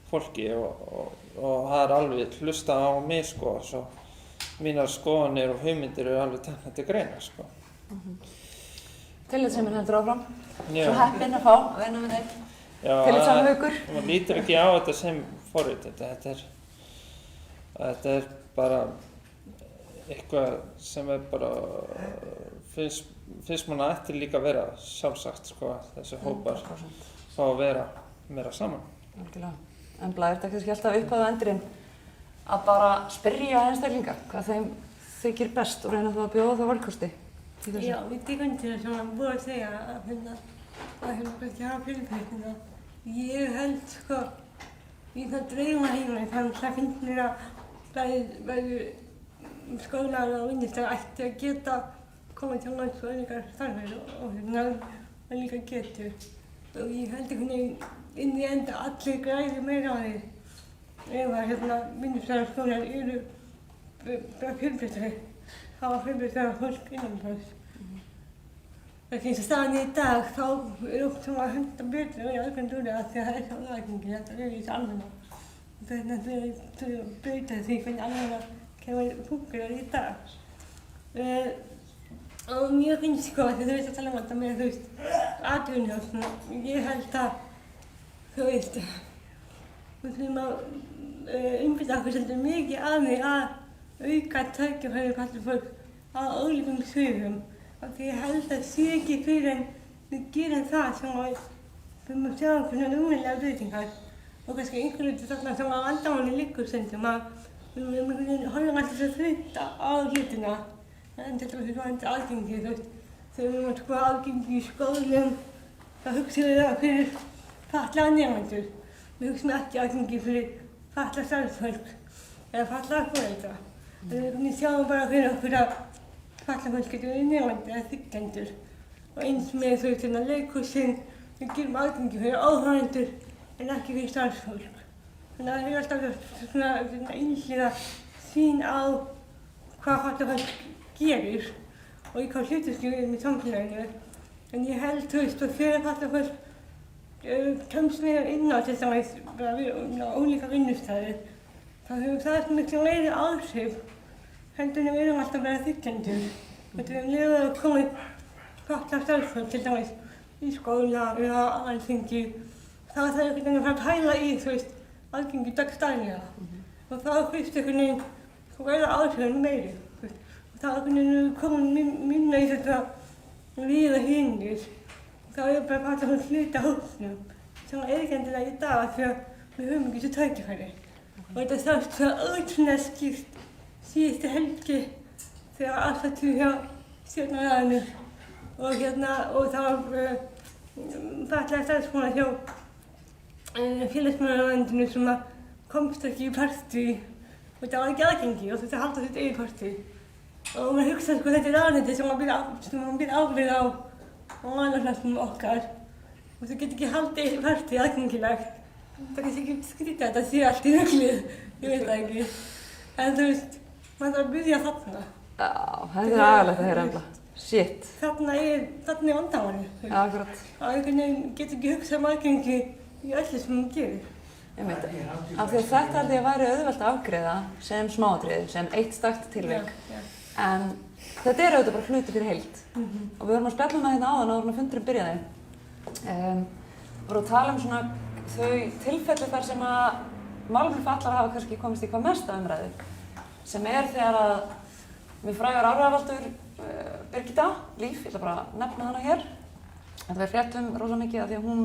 D: fólki og það er alveg hlusta á mig sko, svo mínar skoðanir og hugmyndir eru alveg teknar til greina sko.
B: Tillitssemin heldur áfram.
D: Já.
B: Svo heppinn að fá að vinna með þeim. Tillitsamur Haukur.
D: Man lítur ekki á þetta sem forrit, þetta er bara eitthvað sem er bara finnst mann að eftir líka vera sjálfsagt sko, þessi hópar fá að vera meira saman.
B: Algjörlega. En er þetta kannski alltaf upp að endurinn að bara spyrja einstaklinga hvað þeim þykir best og reyna þá að bjóða það valkosti?
C: Já, við tekum til það sem hann búið að segja að kannski hafa fjölbreytnina. Ég held sko, í það draumaheimili þannig að finnst mér að bæði skólar og vinnustæðar ætti að geta komið til lands og einhverjar starfir og líka getu. Og ég held einhvern veginn inn í enda allir græði meira á því ef að vinnustæðarskólar eru bara fjölbreyttari, hafa fjölbreyttara fólk innan þess. Eins og staðan í dag þá oft sem að henda betur og ég alveg úr það því að það svo aðgengilega, þetta í þessu almenna. Það náttúrulega breyta því hvernig almenna kemur fúnkurar í dag. Og mér finnst sko, þegar þú veist að tala um þetta með, þú veist, atvinnuhjálpina, ég held að, þú veist, við þurfum að einbeita okkur svolítið mikið að því að auka tækifæri fatlað fólk á ólíkum sviðum. Af því ég held að sé ekki fyrir en við gerum það sem við þurfum að sjá okkur svona umræðilega breytingar. Og kannski einhvern veginn þarna sem að vandamáli liggur stundum að við horfum alltaf svo þreytt á hlutina. En þetta var svona aðgengi, þú veist, þegar við erum sko aðgengi í skólum, þá hugsaum við það fyrir fatlaða nemendur. Við hugsaum ekki aðgengi fyrir fatlað starfsfólk eða fatlaða foreldra. Við sjáum bara fyrir okkur að fatlað fólk getur verið nemendur eða þiggjendur. Og eins með þú veist hérna leikhúsin, við gerum aðgengi fyrir áhorfendur en ekki fyrir starfsfólk. Þannig að það er alltaf svona einhliða sýn á hvað fatlað fólk gerir og í hvað hlutverki við erum í samfélaginu. En ég held, þú veist, að þegar fatlað fólk kemst meira inn á til dæmis bara við ólíka vinnustæðir, þá hefur það miklu meiri áhrif heldur en við erum alltaf bara þiggjendur. Við erum að koma fatlað starfsfólk til dæmis í skóla eða á Alþingi, þá er það einhvern veginn að fara að pæla í, þú veist, aðgengi dagsdaglega. Og þá fyrst einhvern veginn, þá verða áhrifin meiri. Og þá einhvern veginn komin minna í þetta við og hinir. Þá er bara fatlað fólk hluti af hópnum, sem er ekki endilega í dag því að við höfum ekki þessu tækifæri. Og þetta sást svo ótrúlega skýrt síðustu helgi þegar áfættu hjá stjórnarráðinu og það var fatlaða starfsmanna hjá félagsmálaráðuneytinu sem komst ekki í partí og það var ekki aðgengi og þetta halda sitt eigið partí. Og maður hugsaði sko þetta er ráðuneyti sem maður býr ábyrgð á málaflokkum okkar og þú getur ekki haldið eigið partí aðgengilegt. Það er kannski ekki skrítið að þetta sé allt í ruglið, ég veit það ekki. En þú veist, maður þarf að byrja þarna.
B: Já, þetta er agalegt að heyra embla. Shit.
C: Þarna er vandamálið.
B: Já, akkurat.
C: Og einhvern veginn getur ekki hugsað um aðgengi í öllu sem hún gerir.
B: Ég veit það. Af því að þetta held ég að væri auðvelt að afgreiða sem smáatriði, sem eitt stakt tilvik. En þetta er auðvitað bara hluti fyrir heild. Og við vorum að spjalla um það hérna áðan áður en fundurinn byrjaði. Við vorum að tala um svona þau tilfelli þar sem að málefni fatlaðra hafa kannski komist í hvað mesta umræðu. Sem er þegar að við frægar áhrifavaldur Birgitta Líf, ég ætla bara að nefna hana hér. Þetta við fréttum rosa mikið af því að hún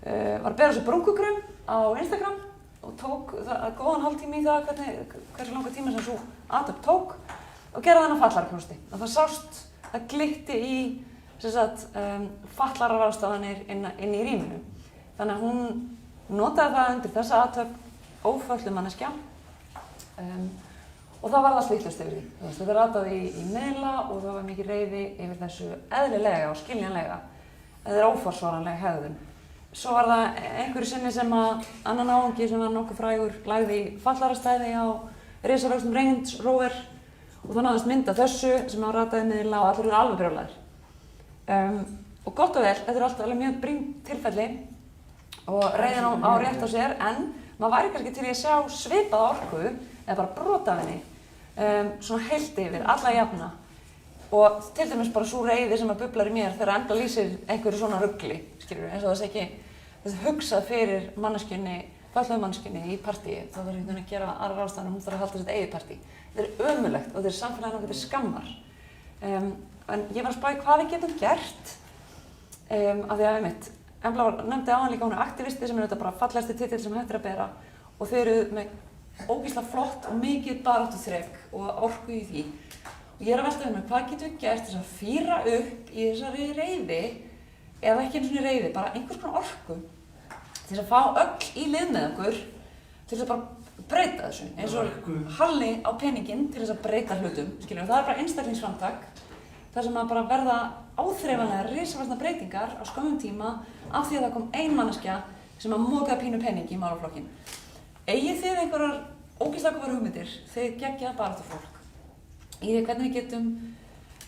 B: var að bera svo brúnkugrum á Instagram og tók góðan hálftíma í það hversu langa tíma sem svo athöfn tók og gera þennan fatlaðarprósti. Og það sást, það glitti í fatlaðarráðstafanir inn í rýminu. Þannig að hún notaði það undir þessa athöfn ófötluð manneskja og það var allt vitlaust yfir því. Þetta rataði í miðla og það var mikið reiði yfir þessu eðlilega og skiljanlega. Þetta er óforsvaranleg hegðun. Svo var það einhverju sinni sem að annan áhangi sem var nokkuð frægur lagði í fallarastæði á risavöxnum Range Rover og það náðist mynd af þessu sem var rataði miðla og allir eru alveg brjálæðir. Og gott og vel, þetta er alltaf alveg mjög brýnt tilfelli og reiðin á rétt á sér en maður væri kannski til í að sjá svipaða orku eða bara brot af henni svona heilt yfir, alla jafna og til dæmis bara sú reiði sem að bublar í mér þegar Embla lýsir einhverju svona rugli, skilur við, eins og það sé ekki þessi hugsað fyrir manneskjunni, fatlaðu manneskjunni í partíi, þá þarf hún að gera aðra ráðstafanir, hún þarf að halda sitt eigið partí. Þetta er ömurlegt og þetta er samfélaginu okkur til skammar. En ég var að spá í hvað við getum gert af því að einmitt, Embla nefndi áðan líka hún er aktivisti sem er þetta bara fallegasti titill sem hægt er að bera og þau eru með ógeðslega flott og mikið baráttuþrek og orku í því. Og ég er að velta fyrir mér, hvað getum við gert til að fýra upp í þessari reiði, eða ekki einu svona reiði, bara einhvers konar orku, til að fá öll í lið með okkur, til að bara breyta þessu. Eins og halli á peninginn til þess að breyta hlutum, skiljum. Það er bara einstaklingsframtak, þar sem að bara verða áþreifanlega risavaxnar breytingar á skömmum tíma af því að það kom ein manneskja sem að mokaði pínu peningi í málaflokkinn. Eigið þið einhverjar ógeðslega góðar hugmyndir, þið geggjað baráttufólk, í því hvernig við getum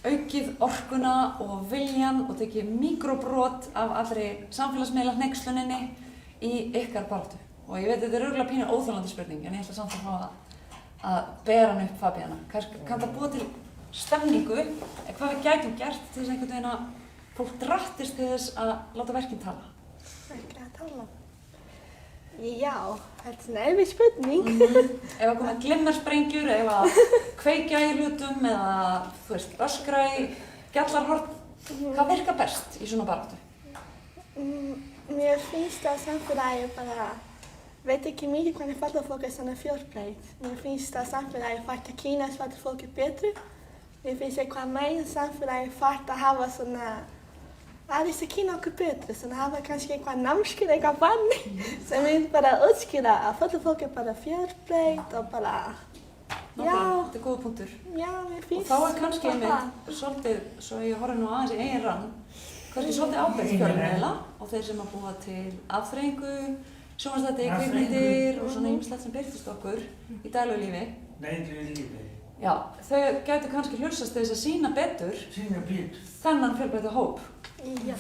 B: aukið orkuna og viljan og tekið míkróbrot af allri samfélagsmiðla hneyksluninni í ykkar baráttu. Og ég veit þetta er örugglega pínu óþolandi spurning, en ég ætla samt að fá að bera hann upp Fabíana. Kann það búa til stemningu, en hvað við gætum gert til þess einhvern veginn að fólk drattist til þess að láta verkin tala?
A: Ekki að tala. Já, þetta er svona erfið spurning.
B: Ef að koma glimmersprengjur, ef að kveikja í hlutum eða, þú veist, öskra í gjallarhorn, hvað virkar best í svona baráttu?
A: Mér finnst að samfélagi bara veit ekki mikið hvernig fatlað fólk svona fjölbreytt. Mér finnst að samfélagi þarf að kynast fatlað fólki betur. Mér finnst eitthvað meira samfélagi þarf að hafa svona aðeins að kynna okkur betur, svona hafa kannski eitthvað námskeið, eitthvað þannig sem við bara útskýra að fatlað fólk bara fjölbreytt og bara
B: Þetta er góða punktur.
A: Já, mér finnst
B: og þá er kannski einmitt svolítið, svo ég horfi nú aðeins í eigin rann, kannski svolítið ábyrgð fjölmiðla og þeir sem að búa til afþreyingu, sjónvarpsþætti, kvikmyndir og svona ýmislegt sem birtist okkur í daglegu lífi.
G: Daglegu lífi.
B: Já, þau gætu kannski hlusast til þess að sýna betur þennan fjölbreytta hóp.
A: Já.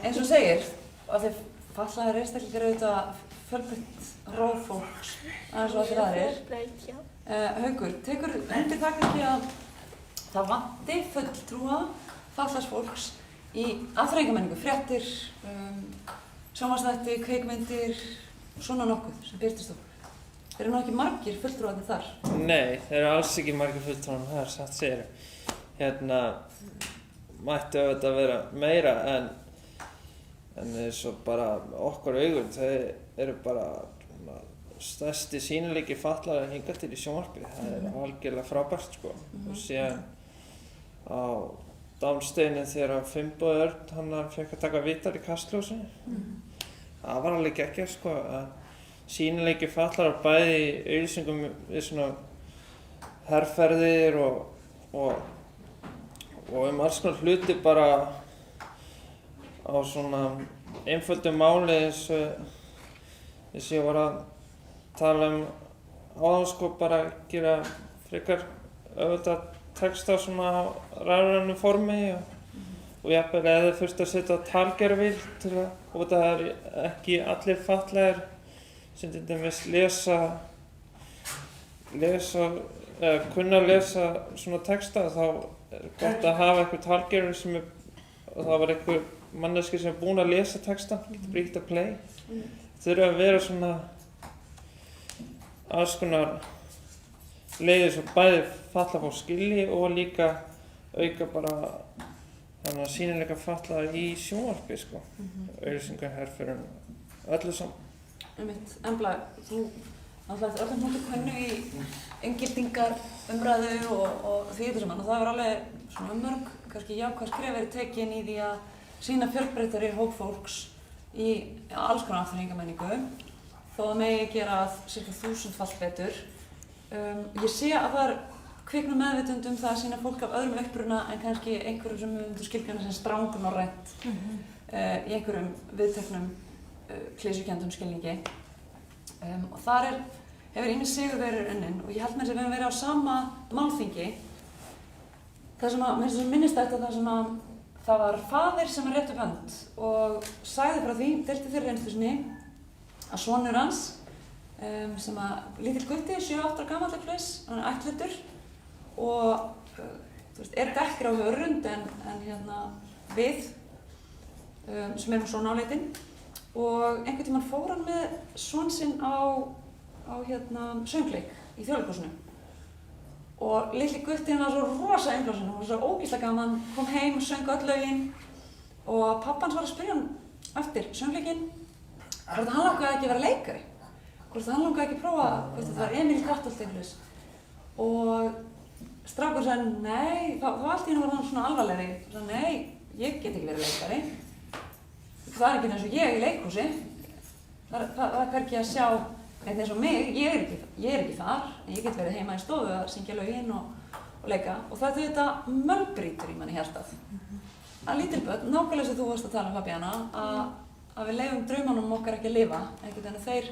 B: Eins og segir, að þeir fatlaðir einstaklingar auðvitað fjölbreytt róf fólks, aðeins og allir aðrir.
A: Fjölbreytt, já.
B: Haukur, tekur undir það kannski að það vanti fulltrúa fatlaðs fólks í afþreyingarmenningu, fréttir, sjónvarpsþætti, kvikmyndir, svona nokkuð sem birtist okkur. Þeir eru nú ekki margir fulltrúarnir þar?
D: Nei, þeir eru alls ekki margir fulltrúarnir þar, satt segir. Mætti auðvitað vera meira en eins og bara okkar augun, þeir eru bara stærsti sýnileiki fatlaðra hingað til í sjónvarpi. Það er algjörlega frábært sko. Og síðan á Dánsteinin þegar Finnbogi Örn, hann fékk að taka viðtal í Kastljósi. Það var alveg geggjað sko, að sýnileiki fatlaðra bæði í auglýsingum við svona herferðir og alls konar hluti bara á svona einföldu máli eins og ég var að tala áðan sko, bara gera frekar auðvitað texta á svona rafrænu formi og jafnvel eða þurfti að setja á talgervill til að, og það er ekki allir fatlaðir sem til dæmis lesa eða kunna lesa svona texta, þá er gott að hafa eitthvað talgervill sem og það var einhver manneski sem er búinn að lesa texta, getur bara að play. Þurfa að vera svona alls konar leiðir sem bæði fatlað fólk skilji og líka auka bara þannig að sýnileika fatlaðar í sjónvarpi sko. Auglýsingar, herferðum, öllu saman.
B: Embla, þú náttúrulega öllum punktu kvennu í inngildingar umræðu og því þetta saman og það var alveg svona mörg, kannski jákvæð skref verið tekin í því að sýna fjölbreyttari hóp fólks í alls konar afþreyingarmenningu þó að megi gera cirka 1000-falt betur. Ég sé að það er kvikna meðvitund það að sýna fólk af öðrum uppruna en kannski einhverjum sem við myndum skilgreina sem strangnorrænt í einhverjum viðteknum klisjukenndum skilningi. Og þar hefur ýmis sigurvegarur unnin og ég held mér sem við höfum verið á sama málþingi þar sem að, mér finnst minnistætt að það var faðir sem rétt upp hönd og sagði frá því, deildi þeirri reynslu sinni að sonur hans sem að lítill gutti, 7-8 ára gamall eitthvað, hann er ættleiddur og þú veist, er dekkri á hörund en við sem erum svo náleitinn og einhvern tímann fór hann með son sinn á söngleik í Þjóðleikhúsinu og litli guttinn var svo rosa einblásin, hann var svo ógeðslega gaman, kom heim og söng öll lögin og pappans var að spyrja hann eftir söngleikinn hvort hann langaði ekki að vera leikari, hvort hann langaði ekki að prófa, það var Emil Kattolt einhvers og strákur sagði nei, þá allt í hennu var hann svona alvarlegri og sagði nei, ég get ekki verið leikari, það er ekki eins og ég í leikhúsi, það er hvergi að sjá neitt eins og mig, ég er ekki þar, en ég get verið heima í stofu að syngja lögin og leika og það er þetta mölbrýtur í manni hjartað. Að lítil börn, nákvæmlega sem þú varst að tala um Fabiana, að við leyfum draumunum okkar ekki að lifa, einhvern veginn að þeir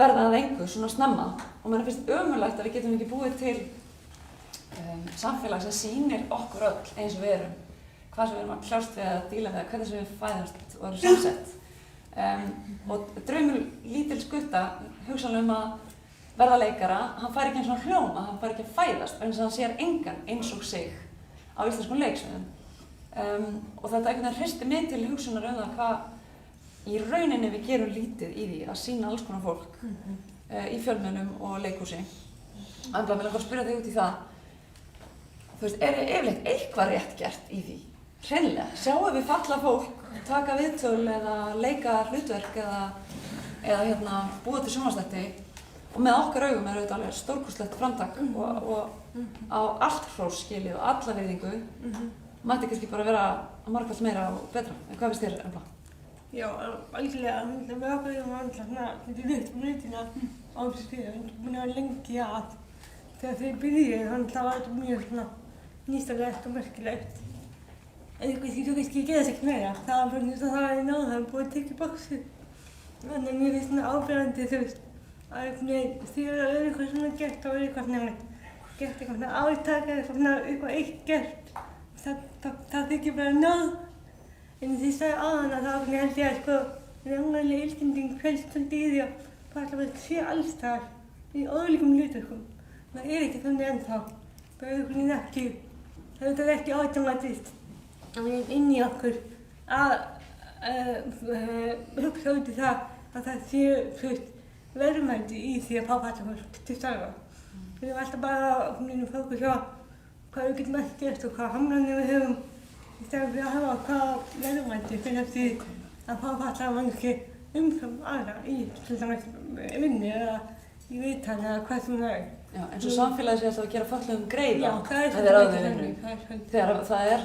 B: verða að engu svona snemma og mér finnst ömurlegt að við getum ekki búið til samfélag sem sýnir okkur öll eins og við erum, hvað sem við erum að kljást við að díla við, hvernig sem við fæðast og erum samsett. Og draumur lítils gutta hugsanlega að verða leikara, hann fær ekki eins og hljóma, hann fær ekki að fæðast, vegna þess að hann sér engan eins og sig á íslenskum leiksviðum. Og þetta einhvern veginn hristi mig til hugsunar það hvað í rauninni við gerum lítið í því að sýna alls konar fólk í fjölmiðlum og leikhúsi. Embla, mig langar að spyrja þig út í það. Þú veist, yfirleitt eitthvað rétt gert í því? Hreinlega, sjáum við falla fólk taka viðtöl eða leika hlutverk eða búa til sjónvarpsþætti og með okkar augum þetta alveg stórkostlegt framtak og á allt hrós skilið og alla virðingu mætti kannski bara vera margfalt meira og betra. En hvað finnst þér, Embla?
C: Já, algjörlega. Við ákveðum þetta vitt breytina á þessu fyrir. Við erum búin að vera lengi að þegar þeir byrjuðu var þetta mjög nýstalegt og merkilegt. En þú kannski geðast ekkert meira. Það var bara það að ég náði það búið að tekja bóksu. Þannig að mér finnst svona áberandi þú veist að þegar það eitthvað svona gert þá eitthvað gert eitthvað svona átaka eitthvað eitt gert. Það þykir bara nóg. En því ég sagði áðan að þá held ég að ranglega illsending felst svolítið í því að það bara sé alls þar í ólíkum hlutverkum. Það ekki þannig ennþá. Það einhvern veginn ekki, það ekki automatist. Það inn í okkur að hugsa út í það að það sé verðmæti í því að fá fallafólk til starfa. Við erum alltaf bara að fókus á hvað við getum allt gert og hvað hamlanir við höfum í stæðan fyrir að hafa hvað verðmæti fyrir því að fá fallafólki umfram aðra í til dæmis vinnu eða í viðtali eða hvað sem það er.
B: Já, eins og samfélagið sé alltaf að gera fötluðum greiða þegar það er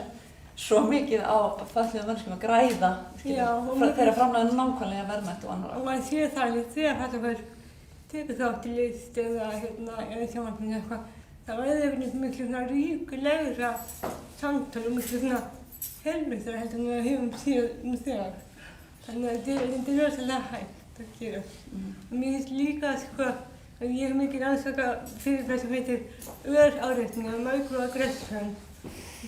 B: svo mikið á fötluðum menneskum að græða þeirra framlega nákvæmlega verðmætt og annarra.
C: Og maður sé það þegar fallafólk tekur þátt í list eða sjónvarpinu eitthvað, það verður miklu ríkulegra samtal og miklu helmingþra heldur en við höfum síðan þegar. Þannig að þetta er rosalega hægt að gera. Og mér finnst líka að ég hef mikið rannsaka fyrirbæri sem heitir öráreitni eða microaggression.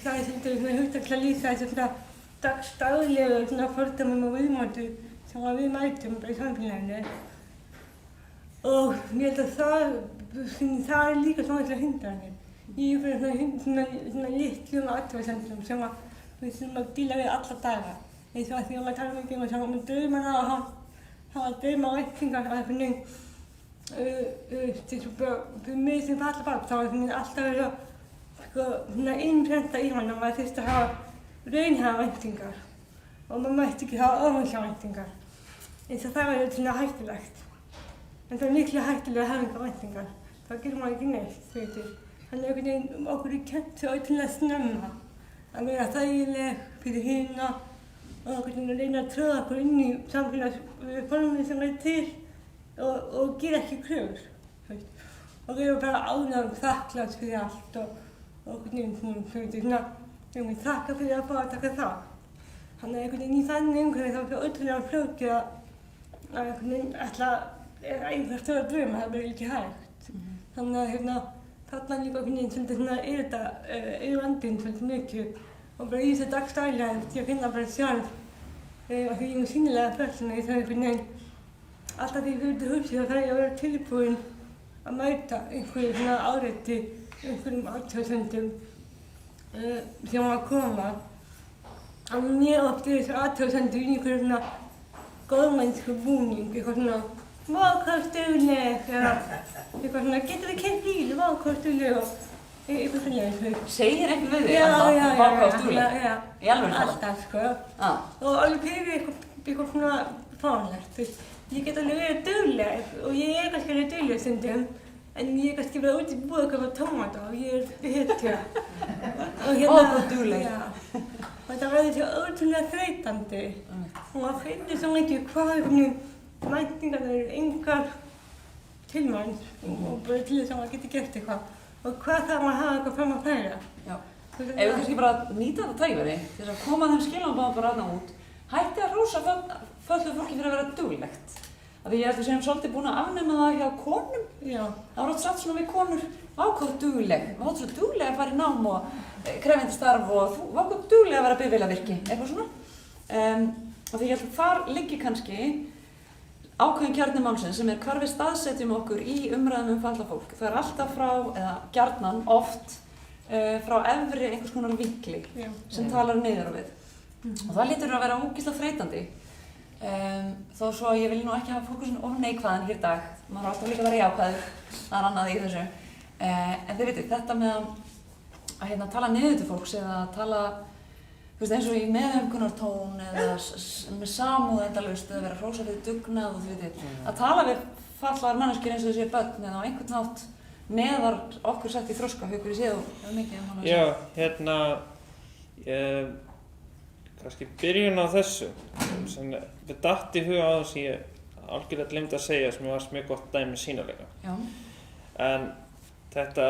C: Það er svolítið hugtak til að lýsa þessu dagsdaglega fordómum og viðmóti sem við mætum bara í samfélaginu. Og ég held að það er líka svona hindranir. Ég er fyrir svona litlum athugasemdum sem við þurfum að díla við alla daga. Eins og að því að maður tala mikið um draumana og hafa drauma og væntingar að fyrir mig sem fallabarn þá var alltaf verið innprenta í hann að maður þurfti að hafa raunhæfar væntingar og maður mætti ekki hafa óraunhæfar væntingar eins og það var svona hættulegt. En það er miklu hættulega að hafa engar væntingar. Þá gerir maður ekki neitt, Þannig að einhvern veginn okkur er kennt svo ótrúlega snemma að vera þægileg fyrir hina og einhvern veginn að reyna að tróða okkur inn í samfélagsformið sem er til og gera ekki kröfur. Og vera bara ánægð og þakklátt fyrir allt og einhvern veginn þakka fyrir að fá að taka þátt. Þannig að einhvern veginn í þannig umhverfi þá er það ótrúlega flókið að einhvern veginn ætla að eiga stóra drauma, það er bara ekki hægt. Þannig að þarna líka einhvern veginn svolítið er vandinn svolítið mikið og bara í þessu dagsdaglega til að finna bara sjálf af því ég er sýnilega persóna í það einhvern veginn alltaf því ég fyrir hugsi þá þarf ég að vera tilbúin að mæta einhverjum áreiti, einhverjum athugasemdum sem að koma. Og mjög oft er þessu athugasemdir í einhverjum góðmennsku búning, eitthvað vá hvað dugleg, eða eitthvað getur þið keypt bíl, vá hvað dugleg og eitthvað svoleiðis.
B: Segir einhver við þig alltaf vá hvað dugleg?
C: Já,
B: í alvöru
C: alltaf og alveg fyrir eitthvað svona fáránlegt. Ég get alveg verið dugleg og ég er kannski alveg dugleg stundum en ég er kannski bara út í búð að kaupa tómata og ég er hetja.
B: Vá hvað dugleg.
C: Og þetta verður svo ótrúlega þreytandi og maður finnur svo mikið hvað væntingarnar eru engar til manns og bara til þess að maður geti gert eitthvað og hvað þarf maður að hafa eitthvað fram að færa.
B: Já. Ef við kannski bara nýta þetta tækifæri til að koma þeim skilaboðum bara þarna út, hætti að hrósa fötluðu fólki fyrir að vera duglegt. Af því ég held að við séum svolítið búin að afnema það hjá konum.
C: Já.
B: Það var oft sagt svona við konur, vá hvað dugleg, vá svo dugleg að fara í nám og krefjandi starf og vá hvað dugleg að vera bifvélavirki, eitthvað svona. Og því ég held að þar liggi kannski ákveðin kjarni málsins sem hvar við staðsetjum okkur í umræðum fatlað fólk. Það alltaf frá, eða gjarnan oft, frá efri einhvers konar vinkli sem talar niður á við. Og það lítur að vera ógeðslega þreytandi. Þó svo að ég vil nú ekki hafa fókusin of neikvæðan hér í dag. Maður alltaf líka að vera jákvæður, það annað í þessu. En þið vitið, þetta með að tala niður til fólks eða tala eins og í meðhöfgunartón eða með samúð endalaust eða vera hrósa fyrir dugnað og þið vitið. Að tala við fatlaðar manneskjur eins og þessi börn eða á einhvern hátt neðar okkur sett í þroska, hefur ykkur séð og mikið hana
D: Já, kannski byrjun á þessu sem við datt í huga á það sem ég algjörlega gleymdi að segja sem ég varst mjög gott dæmi sýnilega.
B: Já.
D: En þetta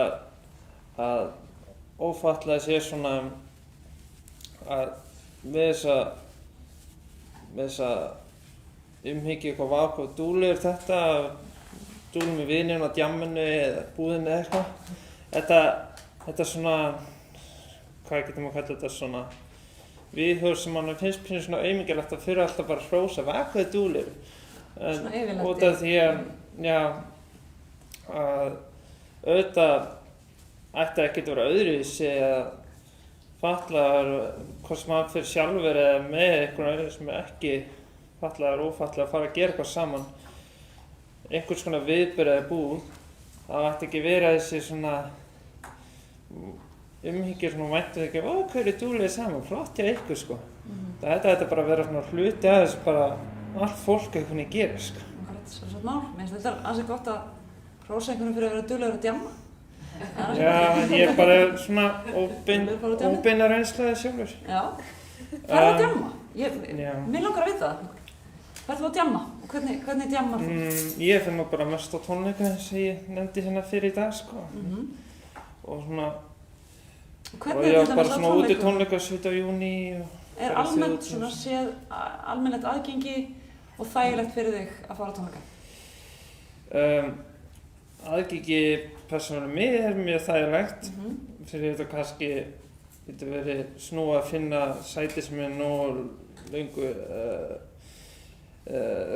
D: að ófatlaði sé svona að með þessa umhyggju eitthvað vákvað dúlur þetta dúlum með vininn á djamminu eða búðinu eða eitthvað þetta svona hvað getur maður að kalla þetta svona viðhorf sem mann finnst svona auðmingilegt að fyrir alltaf bara hrósa vákvað dúlur
B: svona yfirleitt
D: út af því að auðvitað ætti að geta verið öðruvísi að fatlaðar, hvort sem hann fyrir sjálfur eða með einhvern öðru sem er ekki fatlaðar og ófatlaðar fara að gera eitthvað saman einhvers konar viðburð eða búð það ætti ekki verið þessi svona umhyggju svona væntu ekki hvað eru dúlið saman, flott hjá ykkur sko þetta ætti bara að vera svona hluti að þessu bara allt fólk einhvern veginn gerir sko
B: Svo svona mál, mér finnst þetta ansið gott að hrósa einhvern fyrir að vera duglegur að djamma
D: Já, ég er bara svona óbeina reynslaði sjálfur.
B: Já. Ferðu að djamma? Mér langar að vita það. Ferðu þú að djamma? Og hvernig djammar þú?
D: Ég fer nú bara mest á tónleika sem ég nefndi hérna fyrir í dag, sko. Og svona... Og ég var bara svona úti tónleika 7. júní og...
B: Er almennt svona séð almennilegt aðgengi og þægilegt fyrir þig að fara á tónleika?
D: Aðgengi persónulega mig er mjög þægilegt fyrir þetta kannski getur verið snúið að finna sæti sem er nógu löngu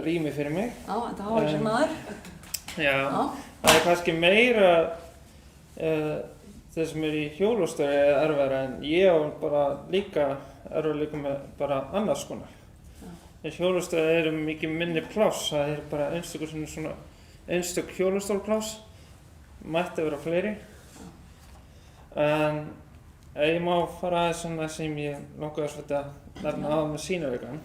D: rými fyrir mig.
B: Já, þetta hafa sem maður.
D: Já, það er kannski meira þeir sem er í hjólastól erfiðara en ég á bara líka erfiðleika með bara annars konar. Hjólastól eru mikið minni pláss, það er bara einstök hjólastólpláss. Mætti vera fleiri en ef ég má fara aðeins svona sem ég langaði að svolítið að nefna á með sýnileikann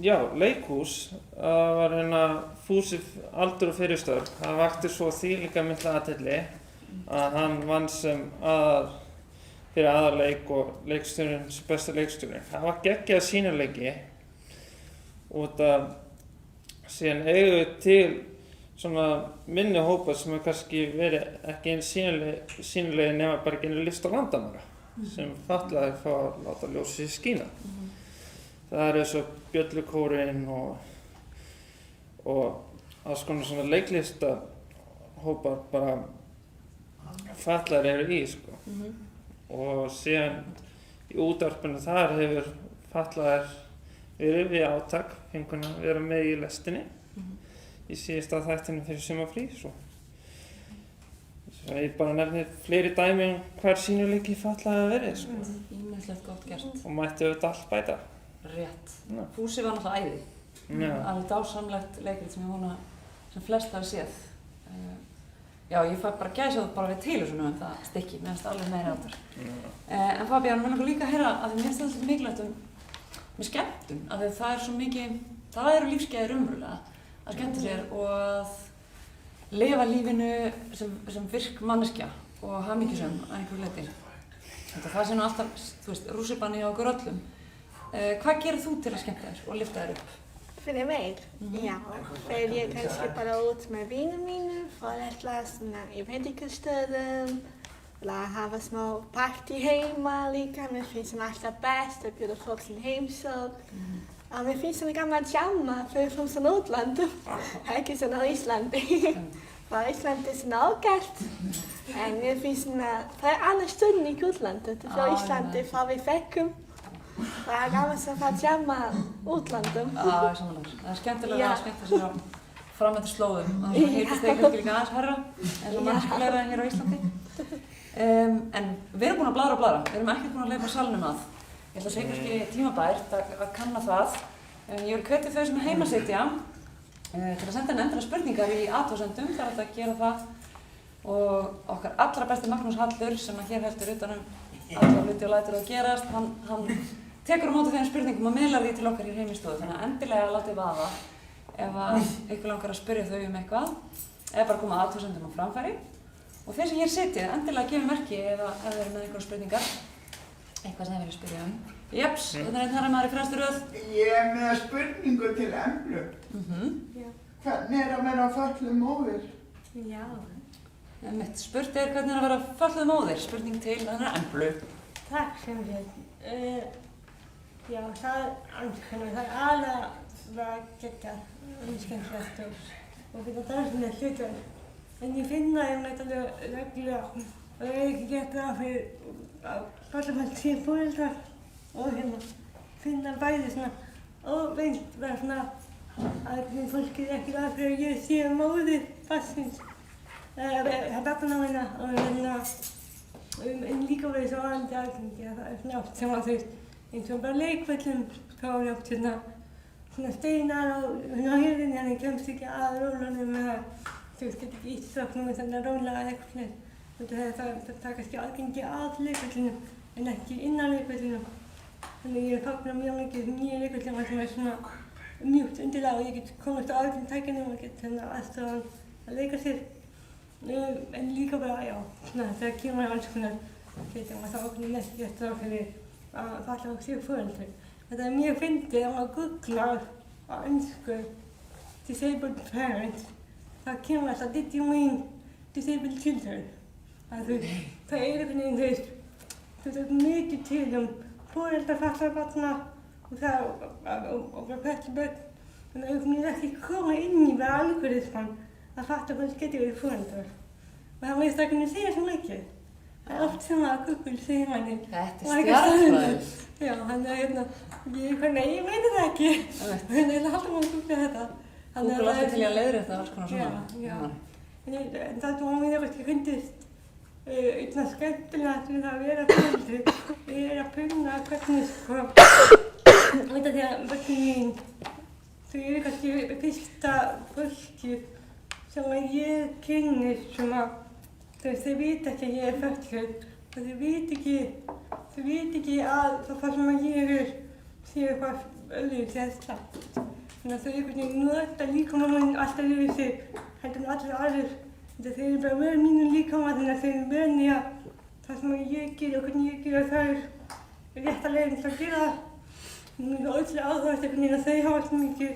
D: já, leikhús var hérna Fúsi aldur og fyrirstörf það vakti svo þvílíka mikla athygli að hann vann sem fyrir aðalleik og leikstjórinn sem besta leikstjórinn það var geggjað sýnileiki út af síðan eigum við til svona minni hópa sem er kannski verið ekki eins sýnilegir nema bara ekki einu list á landamæra sem fatlaðir fá að láta ljósið sig skína. Það er eins og bjöllukórinn og alls konar svona leiklistahópar bara fatlaðir eru í sko. Og síðan í útvarpinu þar hefur fatlaðir verið við átak fengun að vera með í lestinni í síðasta þættinu fyrir sumarfrí svo ég bara nefni fleiri dæmi hver sýnileiki fatlaði að verið sko.
B: Ímyndslegt gott gert.
D: Og mætti auðvitað allt bæta.
B: Rétt. Fúsi var náttúrulega æði. Alveg dásamlegt leikrit sem ég vona sem flest hafi séð. Já, ég fæ bara gæsað bara við tilhugsunum það stykki, mér finnst það alveg meiri áttar. En Fabían, mér langar líka að heyra að mér finnst það svolítið mikilvægt með skemmtun, af því það er svo mikið, það eru lífsgæðir raunverulega að skemmta sér og að lifa lífinu sem virk manneskja og hamingjusöm að einhverju leyti. Það sé nú alltaf, þú veist, rússibanni á okkur öllum. Hvað gerir þú til að skemmta þér og lyfta þér upp?
A: Fyrir mig? Já, fer ég kannski bara út með vinum mínum, foreldrar svona í veitingastöðum, að hafa smá partí heima líka, mér finnst það alltaf best að bjóða fólk til heimsókn. Og mér finnst það gaman að djamma fyrir frá svona útlöndum, ekki svona á Íslandi. Frá Íslandi er svona ágætt, en mér finnst svona, það er annars stundin í útlöndum. Frá Íslandi fá við fekkum Það er gaman sem að djamma útlandum.
B: Samanlega. Það er skemmtilega að skemmta sér á framöndu slóðum. Það heitist þeir kannski líka aðeins herra, eins og mannskjulega hér á Íslandi. En við erum búin að bladra. Við erum ekkert búin að hleypa salnum að. Ég ætla að segja kannski tímabært að kanna það. Ég vil hvetja þau sem heimasitja til að senda inn endilega spurningar í athugasemdum. Það er hægt að gera það. Og okkar allra besti Magnús Hallur sem hér heldur utanum alla hluti og lætur að gerast, hann tekur á móti þeim spurningum og miðlar því til okkar í heimastofu. Þannig að endilega látið vaða ef ykkur langar að spyrja þau um eitthvað eða bara koma athugasemdum á framfæri. Og þeir sem hér sitja, endilega gefið merki ef þeir eru með einhverjar spurningar. Eitthvað sem þeir vilja spyrja um. Jeps, þetta er einn herramaður í fremstu röð.
G: Ég er með spurningu til Emblu. Hvernig er að vera fötluð móðir?
C: Já.
B: Mitt spurt hvernig er að vera fötluð móðir? Spurning til hennar Emblu.
C: Takk sem hér. Já, það er anskanlega. Það er aðlega að geta skemmtilegt og geta dansilega hlutur. En ég finna að ég mæta alveg reglulega og ég er ekki gett það fyrir að falla síðan foreldrar og finna bæði svona óveint vera svona að fólkið ekki það fyrir að ég sé móðir barnsins eða barna minna og líka verið svo aðeins aðgengi að það er svona oft sem að þau eins og bara leikvöllum þá er oft svona steinar á hérðinni en ég kemst ekki að rólunum eða þú veist, get ekki ítt stráknum þannig að róla eða eitthvað það er kannski aðgengi að leikvöllunum en ekki innan leikvöllunum. Þannig ég fagna mjög mikið nýja leikvöllum sem er svona mjúkt undirlag og ég get komast á öllum tækjunum og get aðstofan að leika sér. En líka bara, já, svona þegar kemur alls konar getum að það okkur mest gert ráð fyrir að falla á sig foreldrar. Þetta er mjög fyndið að maður googlar á ensku disabled parents. Það kemur alltaf did you mean disabled children? Það er einhvern veginn þú veist mikið til foreldrafatlaða barna og bara fötluð börn. Þannig að ég ekki koma inn í bara algoritmann að fatta hvað geti verið foreldrar. Og það veist ekki að segja svo mikið. Það er oft sem að Google segir manni.
B: Þetta er stjarnfræði.
C: Já, ég meina það ekki. Þannig að ég halda maður að googla þetta.
B: Google alltaf til ég að leiðrétta alls konar svona.
C: Já. En það var mér ekki fundist einna skemmtilega til að vera foreldri. Ég er að punna hvernig veit að því að börnin mín þau eru kannski fyrsta fólkið sem að ég kynnist sem að þau vita ekki að ég er fötluð og þau vita ekki að það sem að ég er sé eitthvað öðruvísi eða slæmt. Þannig að þau einhvern veginn nota líkamann alltaf yfir sig heldur en allir aðrir. Þeir eru bara vön mínu líkamann þannig að þau eru vön í að það sem ég ger og hvernig ég ger það er rétta leiðin til að gera það. Mér er ótrúlega áhugavert einhvern veginn að þau hafa alltaf mikið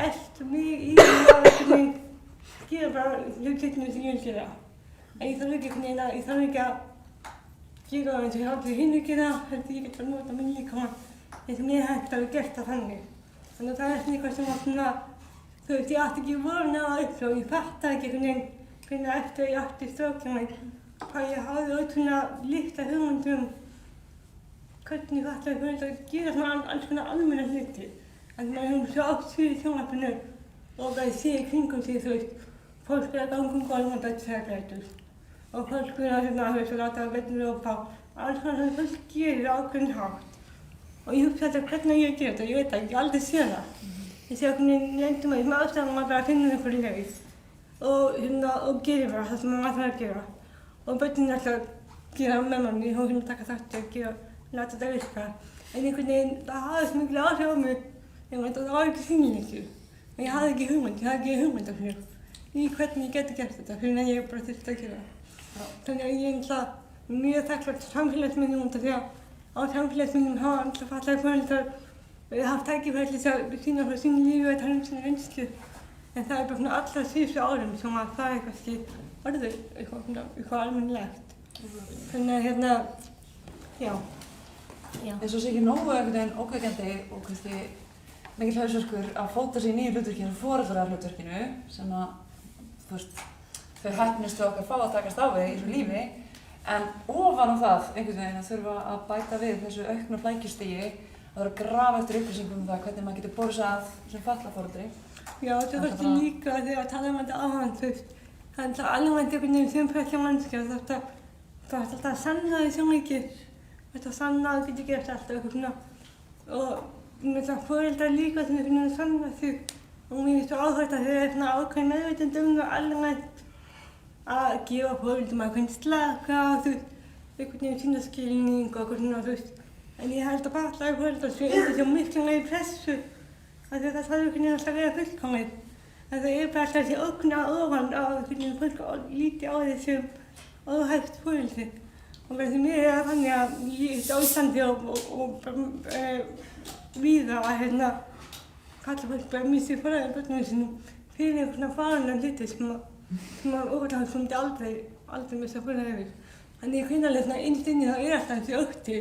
C: elt mig í því að einhvern veginn gera bara hlutleitinu sem ég vil gera. En ég þarf ekki einhvern veginn að gera það eins og ég aldrei hinn að gera heldur ég get bara nota minn líkamann eins og mér hægt að hafa gert það þannig. Þannig að það er eitthvað sem var svona, þú veist, ég átti ekki von á það upp og ég fattaði ekki einhvern veginn hvernig eftir að ég átti strákina hvað ég hafði ótrúlega litla hugmynd hvernig fatlaðir foreldrar gera svona alls konar almenna hluti. En maður hefur svo oft séð í sjónvarpinu og bara séð í kringum sig, þú veist, fólk er að ganga golfandi að tverglætur og fólk er að láta börnin ropa alls konar sem fólk gerir á ákveðinn hátt. Og ég hugsa þetta hvernig ég gera þetta, ég veit það, ég hef aldrei séð það. Ég sé hvernig reyndum að í ástæðan maður bara finnur einhverju leið og gerir bara það sem maður þarf að gera. Og börnin er alltaf að gera með manni og taka þátt í að gera, láta þetta virka. En einhvern veginn, það hafði svo mikil áhrif á mig, það var ekki sýnilegur. En ég hafði ekki hugmynd af mér í hvernig ég geti gert þetta, fyrir að ég bara þurfti að gera það. Þannig að ég er mjög þakklátt samfélagsmiðlum út af því að á samfélagsmiðlum hafa alltaf fatlaðir foreldrar haft tækifæri til að sýna frá sínu lífi og tala um sína reynslu. En það er bara svona allra síðustu árum sem að það er kannski orðið eitthvað almennilegt. Þannig að já.
B: Eins og sé ekki nógu einhvern veginn ókveikjandi og kannski mikill hausverkur að fóta sig í nýju hlutverkinu, foreldrarhlutverkinu sem að, þú veist, þau hæfnistu okkar fá að takast á við í þessu lífi. En ofan á það einhvern veginn að þurfa að bæta við þessu aukna flækjustigi að vera að grafa eftir upplýsingum það hvernig maður getur borið sig að sem fatlað foreldri.
C: Já, það var líka þegar að tala þetta áhann, þú veist. Það alveg einhvern veginn sem fækja mannskja, það er alltaf að sanna því sem mikið. Þetta að sanna að þú getur gert alltaf eitthvað svona. Og með það foreldrar líka sem einhvern veginn að sanna því. Og mér finnst það áhægt að þau svona ákveðin meðvitund það alveg að gefa foreldrum ákveðin slaka og þú veist, einhvern veginn sína skilning og eitthvað svona, þú veist. En ég held að fatlaðir foreldrar séu undir svo mikilvægi pressu að það þarf einhvern veginn alltaf að vera fullkomið. En það bara alltaf þessi ógna ofan á einhvern veginn fólk lítið á þessum óhæft foreldri. Og verður mér þannig að ég á Íslandi og víða að kalla fólk bara missi börnum sínum fyrir einhvern faranlega hluti sem að óhægt myndi aldrei missa foreldra yfir. Þannig kvinnalega innst inni þá alltaf þessi ótti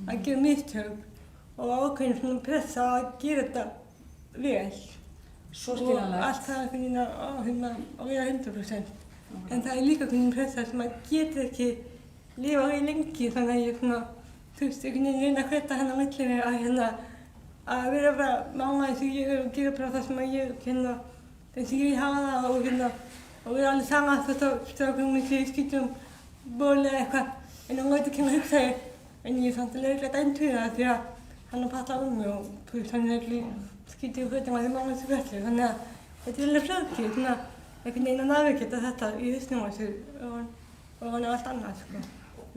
C: að gera mistök og ákveðin pressa að gera þetta vel.
B: Svo skiljanlegt.
C: Og allt það að vera 100%. En það líka einhvern pressa sem að getur ekki lifa lengi þannig að ég þú veist, einhvern veginn reyna að hvetta hennar milli að vera bara mamma eins og ég og gera bara það sem að ég eins og ég vil hafa það og vera alveg saman þótt að strákum miklu skýtum ból eða eitthvað en hún veit ekki að hugsa ég en ég er samt alveg eitthvað endur það því að hann patlar mig og þú veist, hann eitthvað skýtið og hvötum að því mamma þessu velli þannig að þetta alveg flókið svona einhvern veginn að navigata þetta í hausnum á þessu og hann allt annað sko.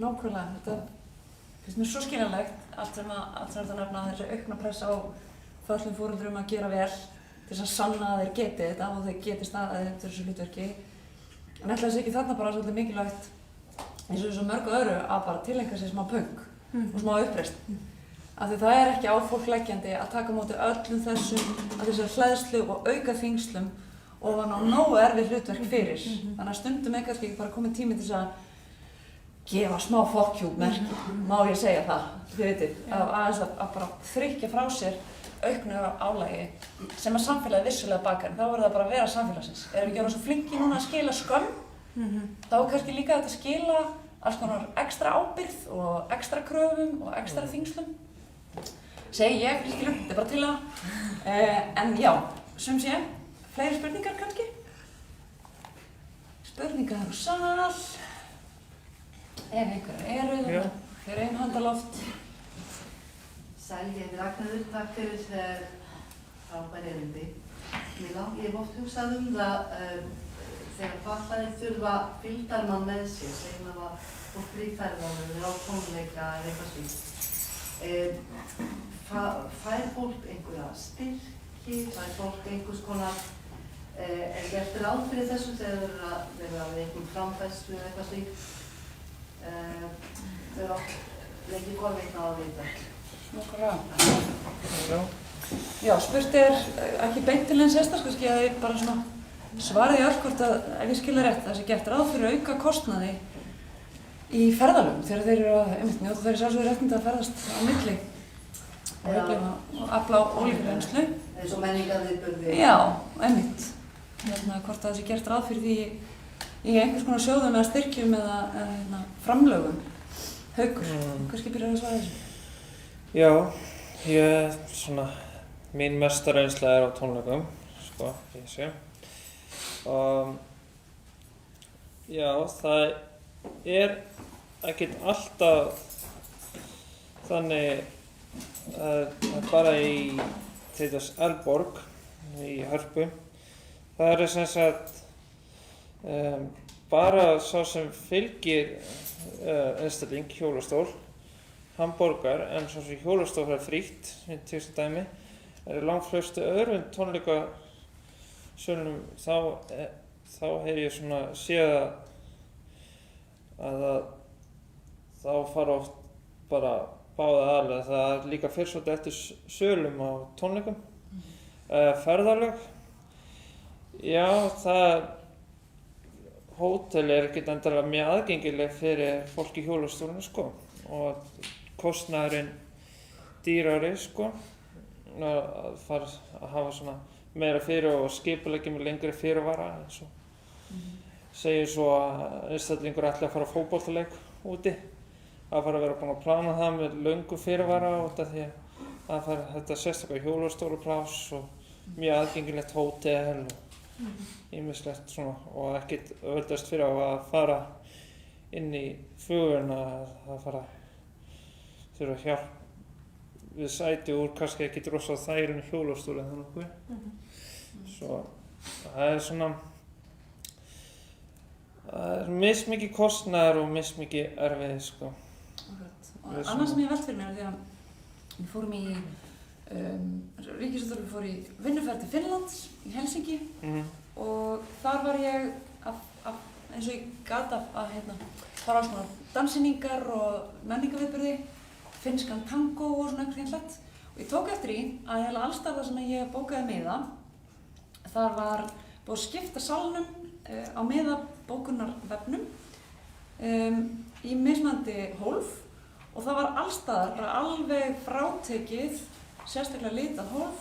B: Nákvæmlega, þetta finnst mér svo skiljanlegt allt sem þetta nefna þessi aukna pressa á fötluðum foreldrum að gera vel til þess að sanna að þeir geti þetta og þeir geti staðið eftir þessu hlutverki. En ætla þess ekki þarna bara svolítið mikilvægt eins og mörgu öðru að bara tileinka sér smá punk og smá uppreisn. Af því það ekki á fólk leggjandi að taka á móti öllum þessari hleðslu og auka þyngslum og það ná nógu erfið hlutverk fyrir. Þannig að stundum kannski ekki bara kominn tími til þess að gefa smá fokkjúmerki, má ég segja það, þið veitir, að bara þrykkja frá sér auknu álagi sem að samfélagið vissulega bakar, en þá verður það bara að vera samfélagsins. Erum við ekki orðin svo flinki núna að skila skömm, þá kannski líka þetta skila alls konar ekstra ábyrgð og ekstra kröfum og ekstra þyngslum. Segi ég, skilur, þetta bara til að. En já, sem sé, fleiri spurningar kannski? Spurningar úr sal. Ef einhverjar eru, hér handaloft.
H: Sæl, ég heiti Ragnhildur, takk fyrir frábær erindi. Ég hef oft hugsað það þegar fatlaðir þurfa fylgdarmann með sér, segjum að fólk er í ferðalög eða á tónleika eða eitthvað slíkt. Fær fólk einhverja styrki, fær fólk einhvers konar, gert ráð fyrir þessu þegar þeir eru að einhvern framfærslu eða eitthvað slíkt? Þau eru lengi forvitna á að vita.
B: Nákvæmlega. Já, spurt ekki beint til einn sérstaks, kannski að ég bara svona svaraði öll hvort að, ef ég skilja rétt, það sé gert ráð fyrir að auka kostnaði í ferðalögum þegar þeir eru að njóta þeirri sjálfsögðu réttinda að ferðast á milli og upplifa og afla á ólíkri reynslu.
H: Eins og menningarviðburði.
B: Já, einmitt. Hvort að það sé gert ráð fyrir því í einhvers konar sjóðum eða styrkjum eða framlögum. Haukur, kannski byrjar að svara þessu?
D: Já, mín mesta reynsla á tónleikum, ég sé. Já, það ekkert alltaf þannig bara í til dæmis Eldborg í Hörpu. Það sem sagt bara sá sem fylgir einstakling hjólastól, hann borgar, en svo sem hjólastól frítt, til þess dæmi, langflöstu öðrum tónleikasölum þá hef ég séð að þá fara oft bara báða aðlega. Það líka fer svolítið eftir sölum á tónleikum. Ferðalög, já, hótel ekkert endilega mjög aðgengileg fyrir fólk í hjólastólinu og kostnaðurinn dýrari að hafa meira fyrir og skipuleggja með lengri fyrirvara eins og segir svo að einstaklingur ætli að fara á fótboltaleik úti. Það fara að vera búin að plana það með löngu fyrirvara út af því að það fara þetta sérstaklega hjólastólapláss og mjög aðgengilegt hótel og ýmislegt svona og ekkert auðveldast fyrir að fara inn í flugvélina að það fara þurfa hjálp við sæti úr kannski ekkert rosa þægilegum hjólastóli eða nokkuð. Svo það svona það mismikið kostnaður og mismikið erfið sko.
I: Annað sem ég velt fyrir mér er því að við fórum í ríkisstjórnin fór í vinnuferð til Finnlands í Helsinki og þar var ég eins og ég gat að fara á svona danssýningar og menningarviðburði, finnskan tango og svona eitthvað skemmtilegt og ég tók eftir í að heila alls staðar sem ég bókaði miða þar var búið að skipta salnum á miðabókunarvefnum í mismunandi hólf og það var alls staðar bara alveg frátekið sérstaklega litað hólf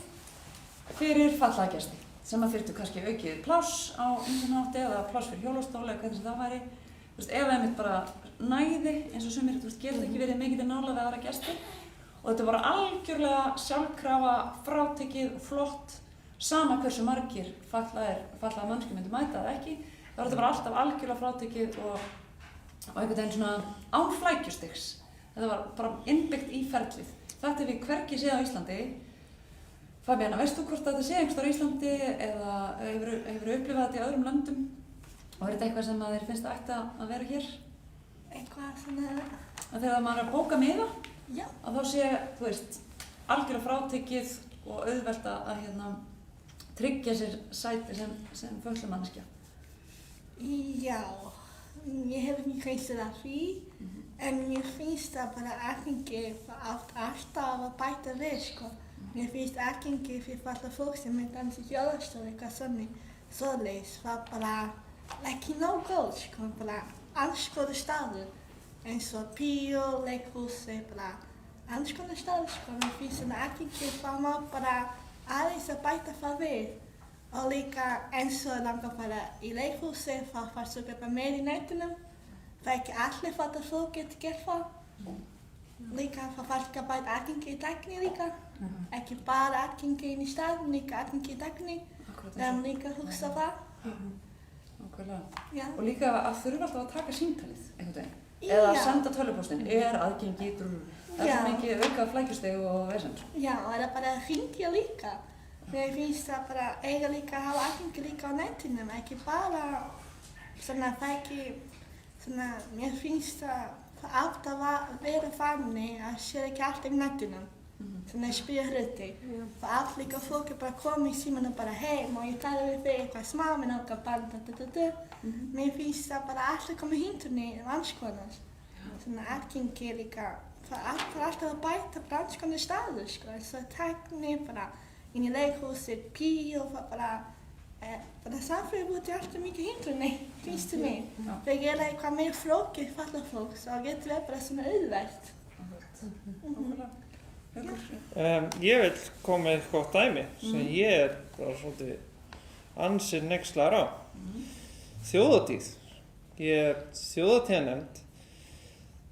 I: fyrir fatlaða gesti sem að þyrftu kannski aukið pláss á ýmsan hátt eða pláss fyrir hjólastóla eða hvernig sem það væri. Þú veist, ef einmitt bara næði eins og sumir, þú veist, getur ekki verið mikið til nálægð við aðra gesti og þetta var algjörlega sjálfkrafa, frátekið og flott sama hversu margir fatlaða manneskjur myndu mæta eða ekki. Það var þetta bara alltaf algjörlega frátekið og einhvern veginn svona án flækjustigs. Þetta var bara innbyggt í ferlið. Þetta hef ég hvergi séð á Íslandi. Fabiana, veist þú hvort þetta sé einhvers staðar á Íslandi eða hefurðu upplifað þetta í öðrum löndum? Og er þetta eitthvað sem að þér finnst að ætti að vera hér?
A: Eitthvað svona...
I: Að þegar maður er að bóka miða,
A: Já.
I: að þá sé, þú veist, algjörlega frátekið og auðvelt að tryggja sér sæti sem fötluð manneskja.
A: Já, ég hef ekki reynslu af því, en mér finnst það bara aðgengi alltaf að bæta við, sko. Mér finnst aðgengi fyrir fatlað fólk sem dansa í hjólastól eitthvað svoleiðis, var bara ekki nóg góð, sko, bara alls konar staður, eins og bíó, leikhúsi, bara alls konar staður, sko. Mér finnst svona aðgengi það má bara aðeins að bæta það við. Og líka eins og langar að fara í leikhúsi, þá fannst þú bara með í nættunum. Það ekki allir fatlað fólk getur gert það. Líka það fannst ekki að bæta aðgengi í tækni líka. Ekki bara aðgengi inn í staðinn, líka aðgengi í tækni. Það er líka að hugsa það.
I: Nákvæmlega.
A: Já.
I: Og líka að þurfa alltaf að taka símtalið einhvern veginn. Eða að senda tölvupóstinn. Er aðgengi svo mikið aukað flækjustig og vesen.
A: Já, og það bara að hringja líka. Mér finnst það bara eiga líka að hafa aðgengi líka á netinum, ekki bara svona það ekki svona, mér finnst það átt að vera þannig að sé ekki alltaf í netinum, svona spyrja hluti. Það átt líka fólk bara að koma í símann og bara hei, má ég tala við þig eitthvað smá með nokkað bara Mér finnst það bara alltaf koma hindrunni alls konar. Svona aðgengi líka, það er alltaf að bæta bara alls konar staður, sko, eins og tækni bara inn í leikhúsi, bíó, bara samfélagið búið til alltaf mikið hindrunni, finnst þið mig. Þegar ég eitthvað meira flókið fatlað fólk, þá getur við bara svona auðvelt.
D: Ég vil koma með eitthvað dæmi sem ég bara svolítið ansið nexlar á. Þjóðhátíð. Þjóðhátíðarnefnd,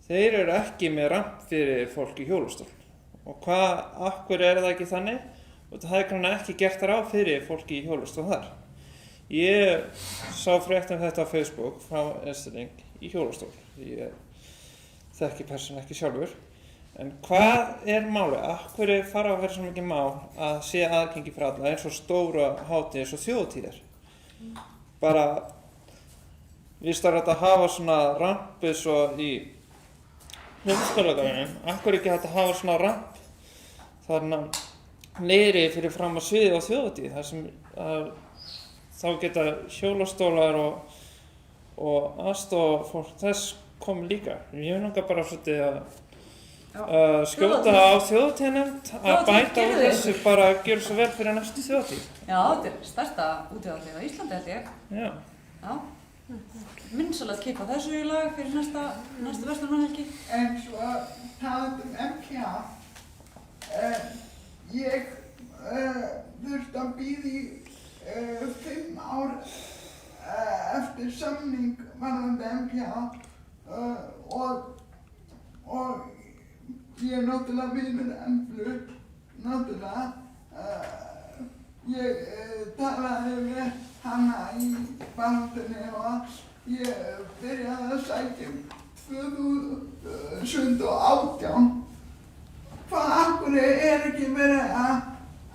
D: þeir eru ekki með ramp fyrir fólk í hjólastól. Og af hverju er það ekki þannig? Og það er kannan ekki gert ráð fyrir fólki í hjólastól þar. Ég sá frétt þetta á Facebook frá einstakling í hjólastól. Ég þekki persónulega ekki sjálfur. En hvað er málið? Af hverju fara að vera svo mikið mál að sé aðgengi fyrir alla eins og stóra hátíð eins og þjóðhátíðir? Bara, við starfum að hafa svona rampu svo í hljómskálagarðinum. Af hverju ekki hægt að hafa svona ramp þarna niðri fyrir fram á sviði á þjóðhátíð, þar sem þá geta hjólastólar og aðstofafólk þess komið líka. Ég langar bara svolítið að skjóta á þjóðhátíðarnefnd að bæta úr þessu, bara að gera svo vel fyrir næstu þjóðhátíð.
I: Já, þetta er stærsta útihátíð á Íslandi, held ég.
D: Já.
I: Vinsalegt kippa þessu í lag fyrir næstu verslunarmannahelgi.
G: En svo talandi MPA, ég þurfti að bíða í 5 ár eftir samning varðandi MPA og ég náttúrulega vinur Emblu, náttúrulega. Ég talaði við hana í baráttunni og ég byrjaði að sækja 2018. Af hverju ekki verið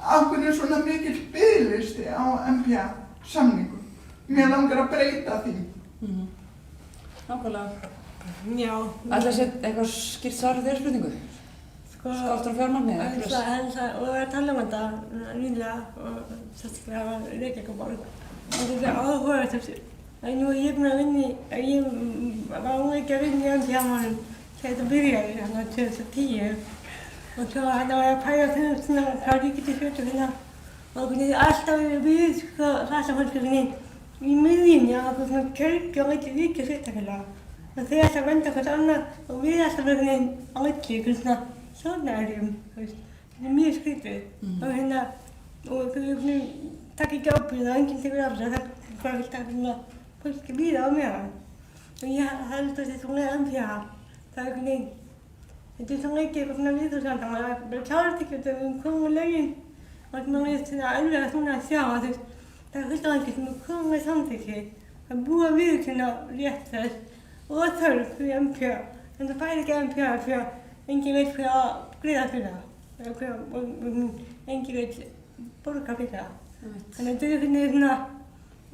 G: af hverju svona mikill biðlisti á NPA-samningum? Mér langar að breyta því.
I: Nákvæmlega.
C: Já.
I: Ætlaði að setja eitthvað skýrt svar við þeirri spurningu? Skortur á fjármagni eða eitthvað?
C: Og við talum þetta nýlega og sérstaklega á Reykjavíkurborg. Og þetta er áhugavert þessu. Nú er ég búin að vinna ég var ekki að vinna í NPA-málum þegar þetta byrjaði, hérna 2010. Og svo var ég að pæla þjónustuna frá ríki til sveitarfélaga og alltaf við fatlafólksfélögin í miðjunni að það svona kjörgi á milli ríki og sveitarfélaga. Og þau alltaf að venda hvort annað og við alltaf verðum á milli einhvern svona sjónarjum, þetta er mjög skrítið. Og þau taka ekki ábyrgð og enginn tekur ábyrgð, það er bara alltaf fólki líða á meðan. Og ég held að þetta svona NPA, það er einhvern veginn. Þetta er svona ekki eitthvað svona viðhorfsvandamál, það er bara klárast ekki út af komum lögin og maður er svona alveg svona að sjá að það er fullt af allir sem komum með samþykki að búa viðurkenna rétt þess og þörf fyrir NPA. En það fær ekki NPA fyrir að enginn veit fyrir að greiða fyrir það og enginn veit borga fyrir það. Þannig að þetta er svona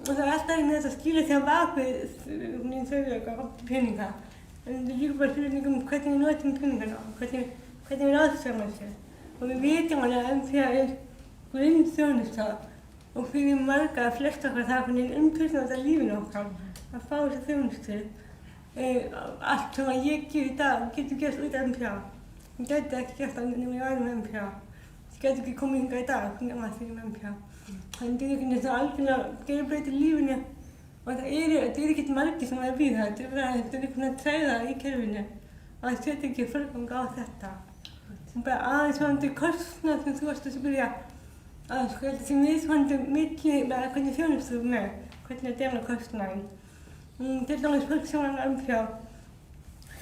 C: og það er alltaf með þetta að skýla sig á bakvið þau peninga. En þetta er líka bara spurning hvernig við notum peningana og hvernig við ráðstöfum þessu. Og við vitum alveg að NPA er grunnþjónusta og fyrir marga, flest okkar það er umhverfisvænt að lífinu okkar að fá þessa þjónustu. Allt sem ég geri í dag getur gert út af NPA. Ég geti ekki gert það nema ég væri með NPA. Ég geti ekki komið hingað í dag nema því með NPA. Þannig að þetta er algjörlega gerbreytir lífinu. Og það er ekkert margir sem er við það, þetta er einhvern veginn að træða í kerfinu og það setja ekki forgang á þetta. Sem bara aðeins varðandi kostnað sem þú varst að spyrja að sem misvarðandi milli með hvernig þjónustu þú með, hvernig að deila kostnaðinn. Til dæmis fólk sem er NPA,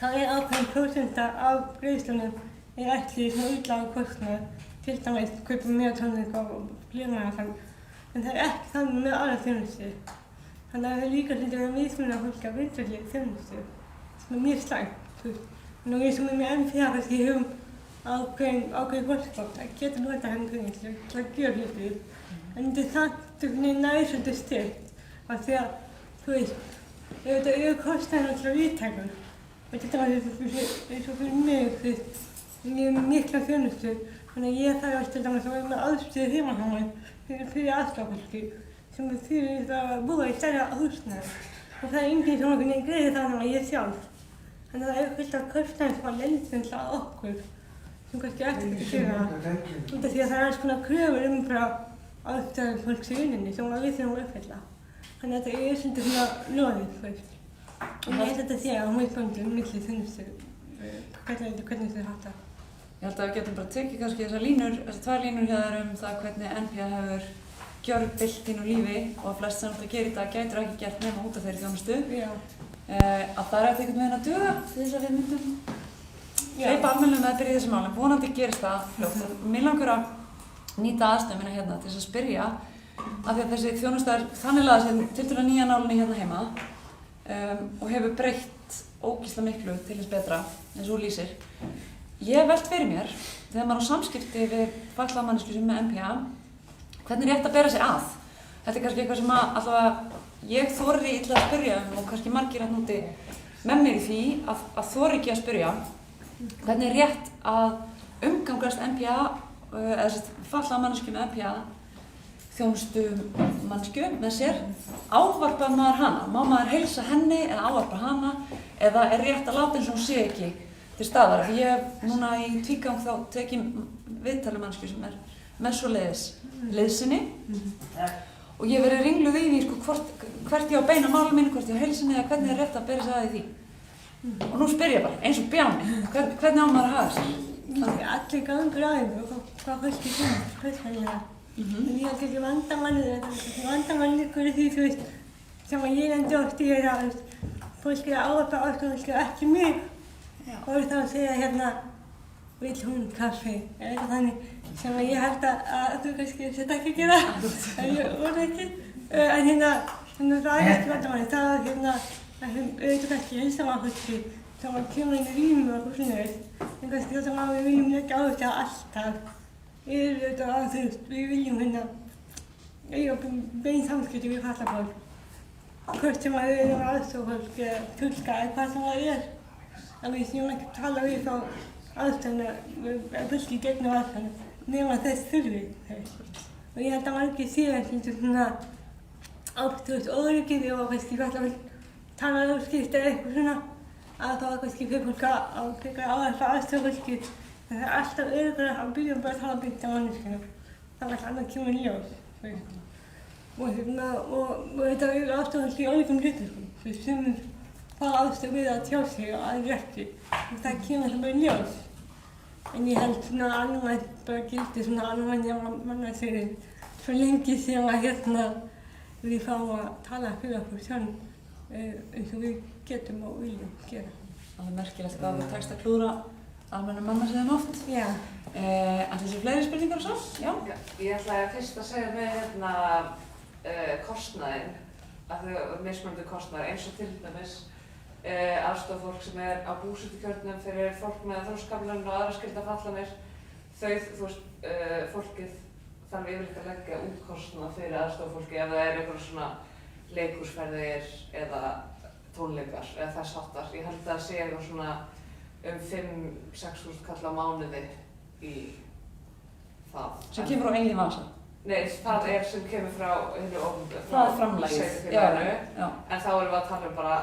C: það er ákveðin prósenta af greiðslunum er ætlið svona útlága kostnað, til dæmis kaupa meira tónleika og gleðmaða þann, en það er ekki þannig með aðra þjónustu. Þannig að það er líka svolítið að mismuna fólki að grundvalli þjónustu sem er mjög slæmt. Nú eins og með NPA kannski höfum ákveðin fólksbók að geta notað henni til að gera hluti. En þetta er samt nær svolítið styrkt af því að, þú veist, þetta er kostnaðinn alltaf viðtækur. Og þetta er eins og fyrir mig, þú veist, mjög mikla þjónustu. Þannig að ég þarf til dæmis að vera með aðstöðu heimaháman fyrir aðstofafólki. Sem fyrir að búa í stærra húsnæði og það er enginn sem okkur greiðir það nema ég sjálf. Þannig að það er fullt af kostnaðir sem að lendast á okkur sem kannski ætti ekki að gera út af því að það er alls konar kröfur frá aðstæðum fólks í vinninni sem við þurfum að uppfylla. Þannig að þetta er svolítið svona loðið fyrst. Og ég held að þetta sé á mismunandi milli þjónustu hvernig þau hátta.
I: Ég held að við getum bara tekið kannski þessar tvær línur hjá þér það hvernig NPA hefur gjörbylt þínu lífi og að flest sem þetta gerir í dag gætir ekki gert nema út af þeirri þjónustu. Að það er eftir einhvern veginn að duga til þess að við myndum hleypa almennilega með að byrja í þessu máli. Vonandi gerist það fljótt. Mér langar að nýta aðstöðu mína hérna til þess að spyrja af því að þessi þjónusta er þannig lagað sem tiltölulega nýja nálinni hérna heima og hefur breytt ógeðslega miklu til þess betra eins og þú lýsir. Ég hef velt fyrir mér þegar maður á samskipti við fatlaða manneskju sem með NPA hvernig er rétt að bera sig að? Þetta er kannski eitthvað sem allavega ég þori illa að spyrja og kannski margir hérna úti með mér í því að þori ekki að spyrja hvernig er rétt að umgangast NPA eða fatlaða manneskju með NPA þjónustu manneskju með sér ávarpa maður hana? Má maður heilsa henni eða ávarpa hana eða er rétt að láta eins og hún sé ekki til staðar? Ég hef núna í tvígang þá tekið viðtali manneskju sem er með svoleiðis leiðsinni og ég hef verið ringluð í því hvert ég á beina máli mínu, hvort ég á heilsinni eða hvernig er rétt að bera sig að því. Og nú spyr ég bara, eins og Bjáni, hvernig á maður að hafa þessu?
C: Allir gangur á þeim og hvað fólki finnst, hversveglega. En ég held ekki vandamálið liggur í því, þú veist, sem að ég lendi oft í að fólki að ávarpa ástofufólki og ekki mig.
I: Já.
C: Og þá að segja hérna, vill hún kaffi eða eitthvað þannig sem ég held að þú kannski setja ekki að gera, en ég voru ekki. En hérna, það er ekki vandamáli, það er hérna, auðvitað kannski einsamafólki sem kemur inn í rýmum og húsinu, en kannski það sem við viljum leggja áherslu á alltaf, auðvitað á þú veist, við viljum hérna eiga bein samskipti við fatlað fólk. Hvort sem við erum aðstofafólk eða túlka eða hvað sem það er. En við séum ekki að tala við þá aðstofna, fólki í gegnum aðstofna, nema þess þurfi. Og ég held að margir séu sem svona átt óöryggið og kannski fatlað fólk tala óskipt eða eitthvað svona, að þá kannski fyrir fólk að frekar áherslu á aðstofafólki. Það er alltaf öruggara að byrja bara að tala beint á manneskjuna. Það er alltaf kemur í ljós. Og þetta eru aðstofafólki í ólíkum hlutum. Sumir fá aðstoð við að tjá sig og aðrir ekki. Og það kemur alltaf bara í ljós. En ég held svona almennt bara gildi svona almennt mannasviðin svo lengi sem að hérna við fáum að tala fyrir okkur sjálf eins og við getum og viljum gera.
I: Það er merkilegt að við tekst að klúðra almennum mannasviðum oft.
C: Já.
I: En þessi fleiri spurningar og svo? Já.
F: Ég ætlaði fyrst að segja með hérna kostnaðinn, að þau eru mismunandi kostnaðir, eins og til dæmis aðstofafólk sem er á búsetukjörnum fyrir fólk með þroskahömlun og aðra skyldar fallanir. Þú veist, fólkið þarf yfirleitt að leggja út kostnað fyrir aðstofafólki ef það er einhverja svona leikhúsferðir eða tónleikar eða þess háttar. Ég held að það sé eitthvað svona 5-6.000 kall á mánuði í það.
I: Sem kemur á eigin vasa?
F: Nei, það er sem kemur frá hinu opinberu.
I: Það er framlagið.
F: Sveitarfélaginu. En þá erum við að tala bara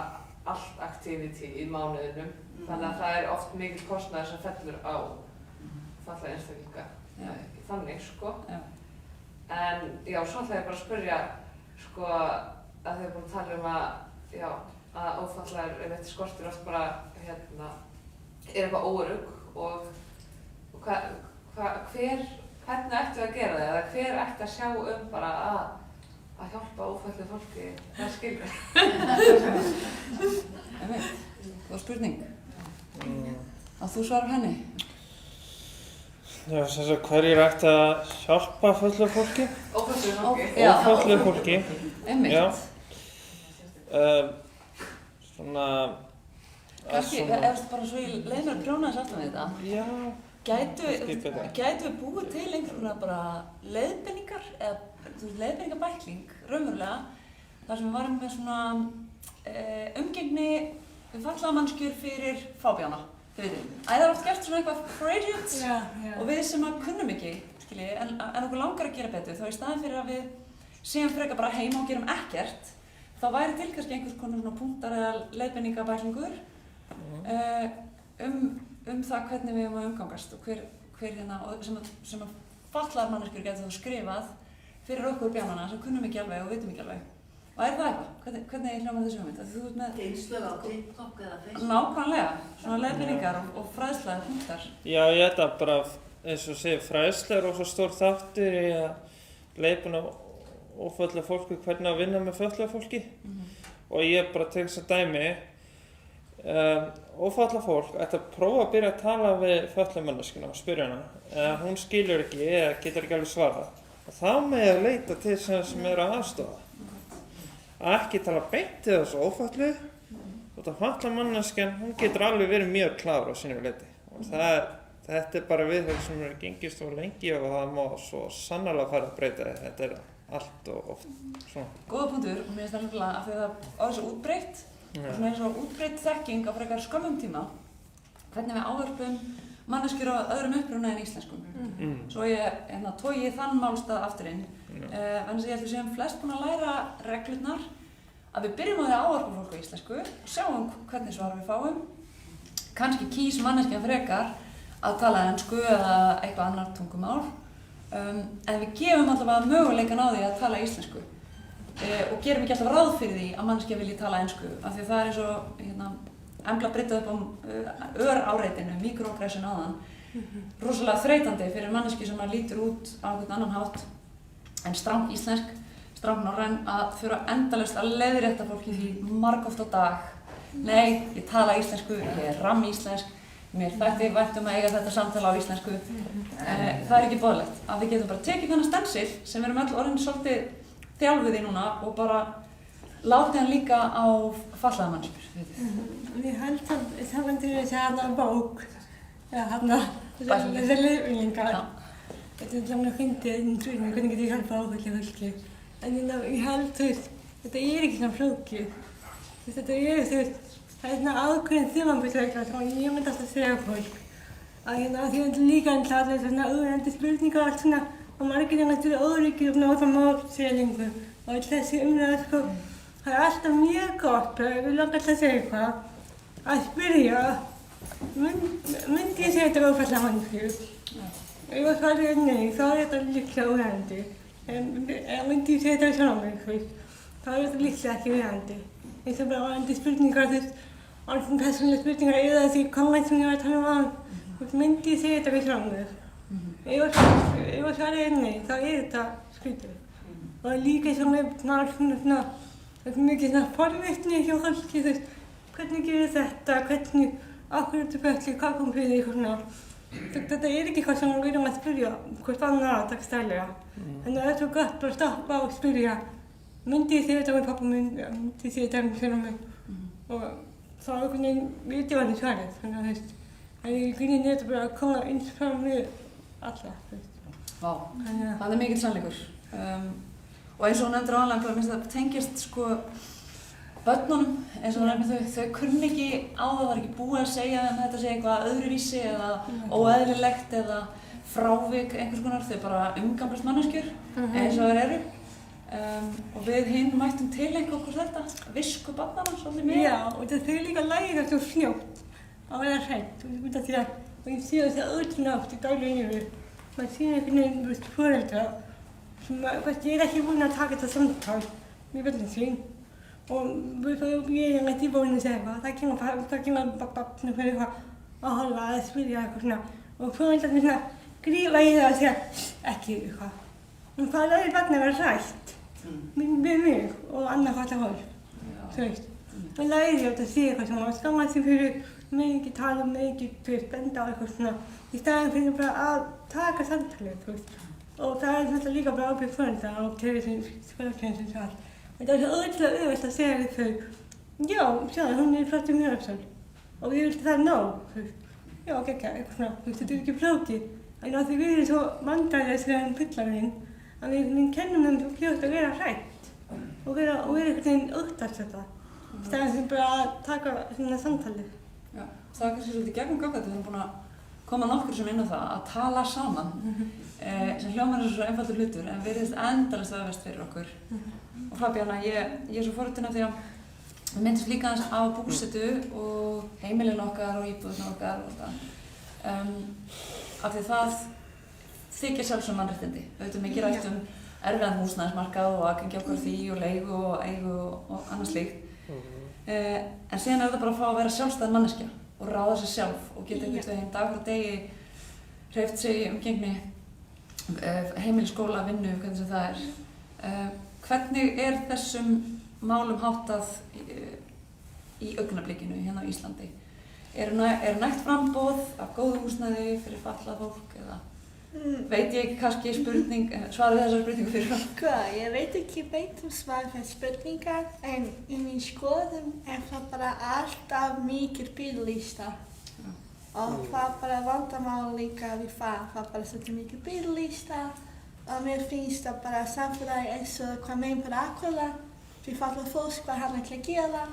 F: allt activity í mánuðinum. Þannig að það er oft mikill kostnaður sem fellur á fatlaða einstaklinga. Þannig, sko. En já, svo ætla ég bara að spyrja, sko, að þið búin að tala að ófatlaðir skortir oft bara, hérna, er eitthvað óörugg og hvernig ættu að gera það, eða hver ætti að sjá bara að hjálpa ófötluðu fólki að skilja?
I: Góð spurning. Að þú svarar henni?
D: Já, sem sagt, hverjir ætti að hjálpa fötluðu fólki?
F: Ófötluðu fólki.
D: Ófötluðu fólki.
I: Einmitt.
D: Já. Svona...
I: Kannski, ef þú bara svo ég leið mér að prjóna þess aftan við þetta.
D: Já.
I: Gætu við búið til einhverjum bara leiðbeiningar eða leiðbeiningabækling, raunverulega, þar sem við varum með svona umgengni við fatlaða manneskjur fyrir fábjána, þið veitum. Það er oft gert svona eitthvað for idiots og við sem að kunnum ekki, skiljið, en okkur langar að gera betur, þá í staðinn fyrir að við séum frekar bara heima og gerum ekkert, þá væri til kannski einhvers konar svona punktar eða leiðbeiningabæklingur það hvernig við erum að umgangast og hver hérna, sem að fatlaðar manneskjur getur þá skrifað fyrir okkur bjánana sem kunnum ekki alveg og vitum ekki alveg. Og er það eitthvað? Hvernig hljómar þessu hugmynd? Þú ert með
H: Geymslur á TikTok eða Facebook?
I: Nákvæmlega, svona leiðbeiningar og fræðslega punktar.
D: Já, ég þetta bara, eins og segir, fræðsla er svo stór þáttur í að leiðbeina ófötluðu fólki hvernig að vinna með fötluðu fólki. Og ég bara tek þess að dæmi. Ófatlað fólk ætti að prófa að byrja að tala við fötluðu manneskjuna og spyrja hana hún skilur ekki eða getur ekki alveg svarað og þá með að leita til sem eru að aðstoða að ekki tala beint til þessu ófötluðu og það fatlaða manneskjan hún getur alveg verið mjög klár á sínu leiti og þetta er bara við sem eru gengist og lengi og það má svo sannarlega fara að breyta þetta er allt og oft svona.
I: Góða punktur og mér finnst það nefnilega að því það er svo útbreytt og svona eins og útbreytt þekking á frekar skömmum tíma hvernig við ávarpum manneskjur á öðrum uppruna en íslenskum. Svo ég togi þann málstað aftur inn en ég held að við séum flest búin að læra reglurnar að við byrjum á því að ávarpa fólk á íslensku og sjáum hvernig svar við fáum. Kannski kýs manneskjan frekar að tala ensku eða eitthvað annar tungumál en við gefum allavega möguleikan á því að tala íslensku. Og gerum ekki alltaf ráð fyrir því að manneskja vilji tala ensku af því að það er eins og Embla breytaði upp á öráreitinu, mikroaggression áðan rosalega þreytandi fyrir manneskju sem lítur út á einhvern annan hátt en strang íslensk, strang norræn að þurfa endalaust að leiðrétta fólki því margoft á dag Nei, ég tala íslensku, ég rammíslensk. Mér þætti vænt að eiga þetta samtala á íslensku. Það ekki boðlegt að við getum bara tekið þennan stensil sem við erum öll orðin svolítið þjálfuð í núna og bara látið hann líka á fatlaða manneskjur.
C: Ég held að það myndi þessa bók, þessi leiðbeiningar. Þetta svona fyndið hvernig getur ég hjálpað áfallega fólki. En ég held þetta ekki svona flókið. Þetta það svona ákveðin þumalpunktur sem ég myndi alltaf segja fólk. Að því líka allir svona auðvitað spurningar og allt svona og margir þetta óryggir og nóta mótselingu og öll þessi umræða það alltaf mjög gott og ég vil langar alltaf að segja eitthvað að spyrja myndi ég segja þetta ófallega manneskju? Ef það svarið nei, þá þetta líklega óhægandi. En myndi ég segja þetta sjálf mig, þá þetta líklega ekki óhægandi. Eins og bara óhægandi spurningar, alveg persónulega spurningar eða þessi komment sem ég var að tala myndi ég segja þetta sjálf mig. Ef það svarið nei, þá þetta skrítið. Og líka svona mikið forvitni hjá fólki, hvernig gerir þetta, hvernig, okkur er þetta fötli, hvað kom fyrir eitthvað svona. Þetta ekki eitthvað sem við erum að spyrja hvort annað dagstælega. En það svo gott bara að stoppa og spyrja myndi ég segja þetta með pappa minn, myndi ég segja þetta með svona minn. Og þá einhvern veginn veit ég alveg svarið. Þannig að ég finnir þetta bara að koma eins fram við alla.
I: Vá, það er mikill sannleikur. Og eins og hún nefndir áðan, minnst það tengist börnunum, eins og þau kunni ekki á það var ekki búið að segja en þetta sé eitthvað öðruvísi eða óeðlilegt eða frávik einhvers konar, þau bara umgangast manneskjur eins og þær eru. Og við hinn mættum tileinka okkur þetta, visku barnanna svolítið mér.
C: Já, og þau líka læra svo fljótt að vera hrædd og ég sé þetta öll nátt í daglegu lífi. Maður sé einhvern veginn foreldra sem ég ekki búin að taka þetta samtal með börnin sín. Og ég ekki búin að segja eitthvað, það kemur bara fyrir eitthvað að horfa að spyrja eitthvað svona og foreldrarnir svona grípa í það að segja ekki eitthvað. En hvað lærir barnið að vera hrætt við mig og annað fatlaða fólk, Það lærir að segja eitthvað svona og skamma sig fyrir mikið tala, mikið benda á eitthvað svona í staðinn fyrir bara að taka samtalið, Og það er þetta líka bara ábyrgð foreldra og skólakennsins og allt. Þetta er svo ótrúlega auðvelt að segja við þau, já, sjáðu, hún er flott Mjöðursson og ég vildi það nóg, já, eitthvað svona, þetta er ekki flókið. En því við erum svo vandræðilega sem fullorðin að við kennum þeim fljótt að vera hrædd og vera einhvern veginn óttast þetta, í staðinn fyrir bara að taka svona samtalið.
I: Já, það er kannski svolítið gegnumgangandi, við erum búin að koma nokkur sem inn á það að tala saman, sem hljómar er svo einfaldur hlutur en virðist endalaust vefjast fyrir okkur. Og Fabíana, ég er svo forvitin af því að við myndumst líka aðeins á búsetu og heimilin okkar og íbúðuna okkar og þetta. Af því það þykir sjálfsögum mannréttindi. Við veitum mikið rætt erfiðan húsnæðismarkað og aðgengi okkar því og leigu og eigu og annað slíkt. En síðan er þetta bara að fá að vera sjálfstæð manneskja og ráða sig sjálf og geta einhvern veginn dag frá degi hreyft sig í umgengni, heimili, skóla, vinnu, hvernig sem það er. Hvernig er þessum málum háttað í augnablikinu hérna á Íslandi? Er nægt framboð af góðu húsnæði fyrir fatlað fólk eða veit ég ekki kannski svarið þessar spurningu fyrir það?
A: Sko, ég veit ekki svarið þessar spurningar en í mín skoðun er það bara alltaf mikið bílalista. Og það bara vandamál líka við það bara svolítið mikið bílalista. Og mér finnst það bara samfélagi eins og hvað meginn bara akkurat við fatlað fólk hvað hann ætla að gera,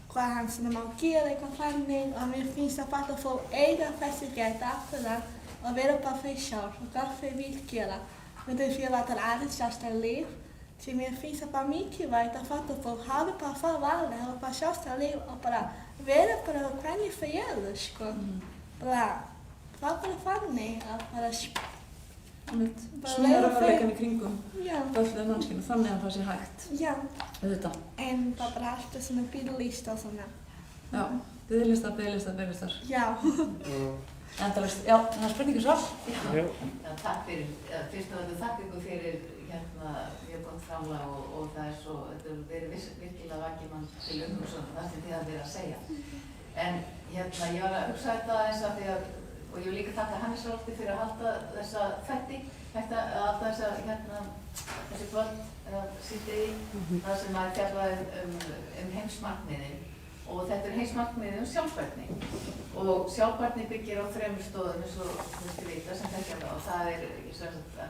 A: hvað hann sem má gera eitthvað þannig og mér finnst það fatlað fólk eiga þessi rétt akkurat og vera bara fyrir sjálf og hvað þau vil gera. Men det fyrir að það er aðeins sjálfstæða líf því mér finnst það bara mikilvægt að fatlað fólk hafi bara að fara varlega og bara sjálfstæða líf og bara vera bara hvernig þau eru, sko. Það bara þannig að bara
I: Snúra raunveruleikann í kringum fötluðu manneskjuna þannig að það sé hægt.
A: Já.
I: Auðvitað.
A: En það bara alltaf svona bílalista og svona.
I: Já, biðlistar.
A: Já.
I: Endalaust, já, það er spurningu svar.
H: Já, takk fyrir, fyrst og þetta þakka ykkur fyrir mjög gott framlag og það er svo, þetta hefur verið virkilega vakið mann til umhugsunar það sem þið hafið verið að segja. En ég var að hugsa þetta eins af því að, og ég vil líka þakka Hannes Rolfi fyrir að halda þessa þætti, að halda þessi kvöld síðdegi, það sem að fjallaði heimsmarkmiðin. Og þetta er heimsmarkmiðið sjálfbærni. Og sjálfbærni byggir á 3 stoðum eins og þú vita sem þekkja það. Og það er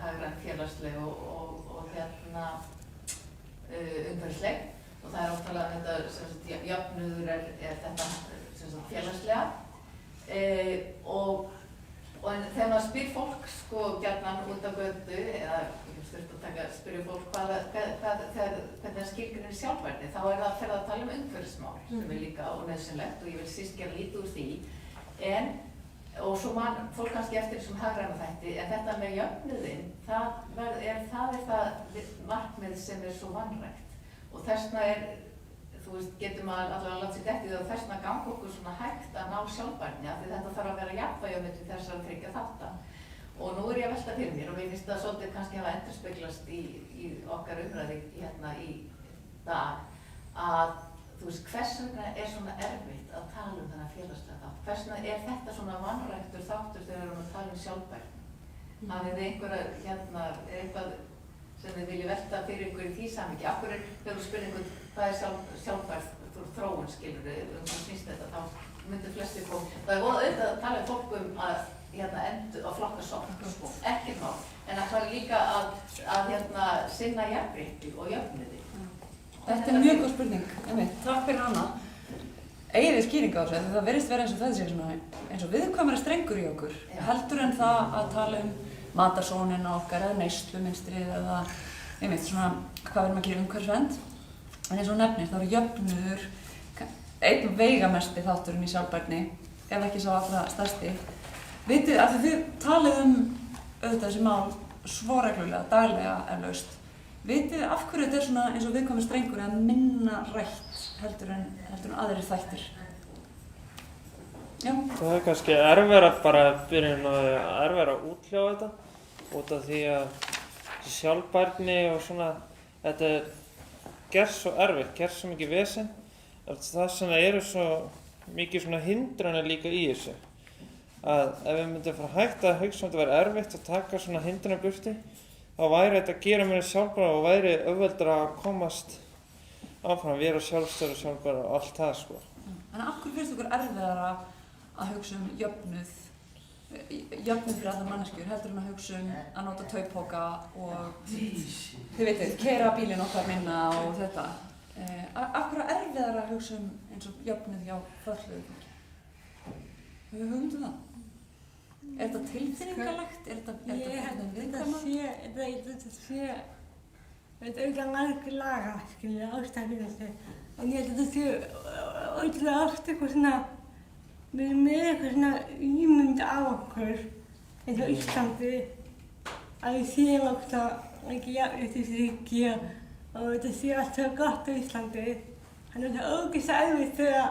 H: hagræn félagsleg og umhverfisleg. Og það er óttalega þetta jöfnuður er þetta félagslega. En þegar maður spyr fólk gjarnan út á götu, eða þurft að spyrja fólk hvernig skilgreinir sjálfbærni, þá er það að ferða að tala umhverfismál sem er líka ónauðsynlegt og ég vil síst gera lítið úr því. Og svo man fólk kannski eftir þessum hagræna þætti, en þetta með jöfnuðinn, það er það markmið sem er svo vanrækt. Og þessna getur maður allavega að láta sér dettið og þessna ganga okkur svona hægt að ná sjálfbærni, af því þetta þarf að vera jafnvægi á milli þessara 3 þátta. Og nú er ég að velta fyrir mér og mér finnst það svolítið kannski hafa endurspeglast í okkar umræði í dag að hvers vegna er svona erfitt að tala þennan félagslega þátt? Hvers vegna er þetta svona vanræktur þáttur þegar við erum að tala sjálfbærni? Hafið þið eitthvað sem þið viljið velta fyrir ykkur í því samhengi? Af hverju þegar þú spyrir einhvern hvað er sjálfbært þróun skilurðu, hvað snýst þetta, þá myndir flestir fólk. Það er auðvitað að tala fólk að endur að flokka sorg, ekkert mál, en það er líka að sinna jafnrétti og jöfnuði.
I: Þetta er mjög góð spurning, takk fyrir hana. Eigið þið skýring á þessu, það verðist vera eins og það sé svona eins og viðkvæmari strengur í okkur, heldur en það að tala matarsónina okkar eða neyslumynstrið eða svona hvað við erum að gera umhverfisvernd. En eins og nefnir, þá er jöfnuður einn veigamesti þátturinn í sjálfbærni, ef ekki sá allra stærsti. Vitið, af því þið talið auðvitað þessi mál svo reglulega, daglega eflaust. Vitið af hverju þetta er svona eins og viðkvæmur strengur eða minna rætt heldur en aðrir þættir? Já.
D: Það er kannski erfiðara bara erfiðara að útljá þetta út af því að sjálfbærni og svona, þetta er gerð svo erfitt, gerð svo mikið vesen. Það sem eru svo mikið svona hindranir líka í þessu. Að ef við myndum fara hægt að hugsa þetta væri erfitt að taka svona hindranir burti, þá væri þetta að gera mér sjálfbæra og væri auðveldara að komast áfram, vera sjálfstæður og sjálfbæra og allt það sko.
I: En af hverju finnst ykkur erfiðara að hugsa jöfnuð fyrir allar manneskjur, heldur en að hugsa að nota tauppoka og þið veitir, keyra bílinn okkar minna og þetta. Af hverju erfiðara að hugsa eins og jöfnuð hjá fötluðu fólki? Hefur við hugmynd það? Er þetta tilfinningalegt? Er þetta viðkvæmar?
C: Þetta er auðvitað margir laga, ástæða fyrir þessu. En ég held að þetta sé ótrúlega oft eitthvað svona, við erum með eitthvað svona ímynd á okkur, eins og Íslandi, að við séum okkur ekki jafnréttisríki og þetta sé allt svo gott á Íslandi. Þannig að það er ógeðslega erfitt þegar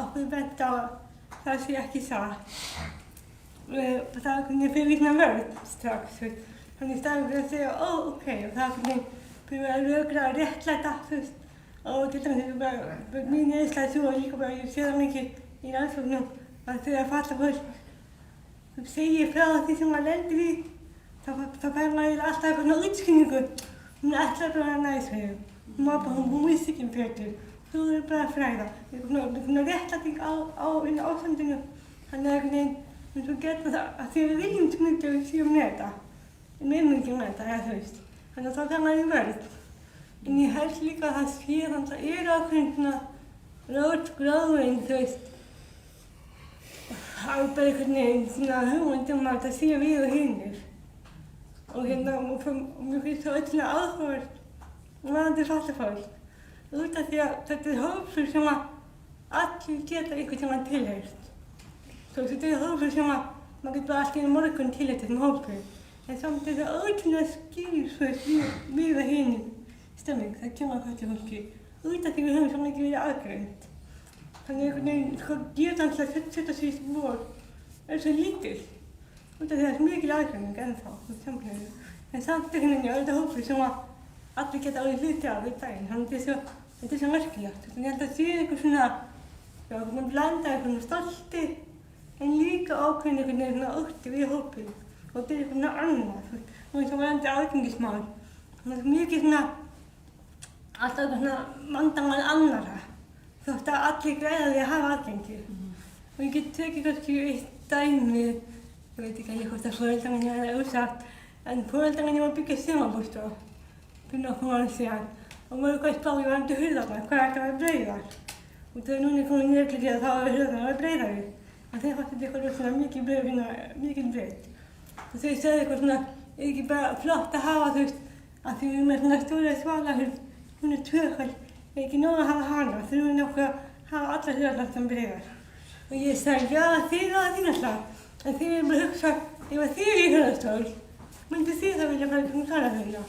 C: okkur bent á það sé ekki satt. Það er hvernig fyrir svona vörð strax. Þannig í staðinn fyrir að segja, ok, og það er hvernig fyrir að rökra og réttlæta, og til dæmis bara mín einslega svo og líka bara ég sé það mikið í rannsóknum að þegar fatlað fólk segir frá því sem maður lendir í, þá fær maður alltaf eitthvað svona útskýringu. Hún ætlar bara að næs við þau, hún vissi ekki betur, þú er bara að fræða. Svona réttlæting á ástandinu, þannig að einhvern veginn eins og geta það að því við viljum svo mikið að við séum með þetta, meðmyndjum með þetta, eða þú veist. Þannig að þá fer maður í vörð. En ég held líka að það sé þannig að það eru ákveðin svona gráðveginn, þú veist, á bara einhvern veginn svona hugmynd að það sé við og hinir. Og mér finnst það öll áhugavert varðandi fatlað fólk. Út af því að þetta er hópur sem að allir geta einhvern tímann tilheyrt. Þetta er hópur sem að maður getur bara allt í morgun tilheyrt þessum hópur. En samt er það ótrúlega skýr við og hinir stemming, það kemur að fatlað fólki. Út af því við höfum svo mikið verið aðgreind. Þannig einhvern veginn, ég er þannig að setja sig í spór svo lítill. Út af því það er svo mikil aðgreining ennþá í samfélaginu. En samt einhvern veginn er þetta hópur sem að allir geta alveg hluti af í daginn. Þannig að þetta er svo merkilegt. Ég held að það sé eitthvað svona, já, svona blanda eitthvað stolti, en líka ákveðin einhvern veginn svona ótti við hópinn. Og þetta er eitthvað svona annað, þú veist. Og eins og varðandi aðgengismál. Það er mikið svona, alltaf eitthvað svona vandamál annarra. Þótt að allir græða því að hafa aðgengi. Og ég get tekið kannski eitt dæmi, ég veit ekki alveg hvort að foreldrar minni er úrsagt, en foreldrar minni var að byggja sumarbústað fyrir nokkrum árum síðan og voru eitthvað spá í varðandi hurðarnar, hvað ætti að vera breiðar. Og þegar núna er komin reglugerð þá að hurðarnar að vera breiðari. En þeir fannst þetta eitthvað svona mikil breið. Og þeir segðu eitthvað svona, er ekki bara flott að hafa þú veist, að því við erum með svona stóra svalahurð, hún er tvöföld, er ekki nóg að hafa hana, þurfum við nokkuð að hafa allar hurðarnar sem breiðar. Og ég sagði, já, þið á þína slag, en þið erum bara að hugsa, ef þið í hurðarstól, myndi þið þá vilja fara í svona hurða.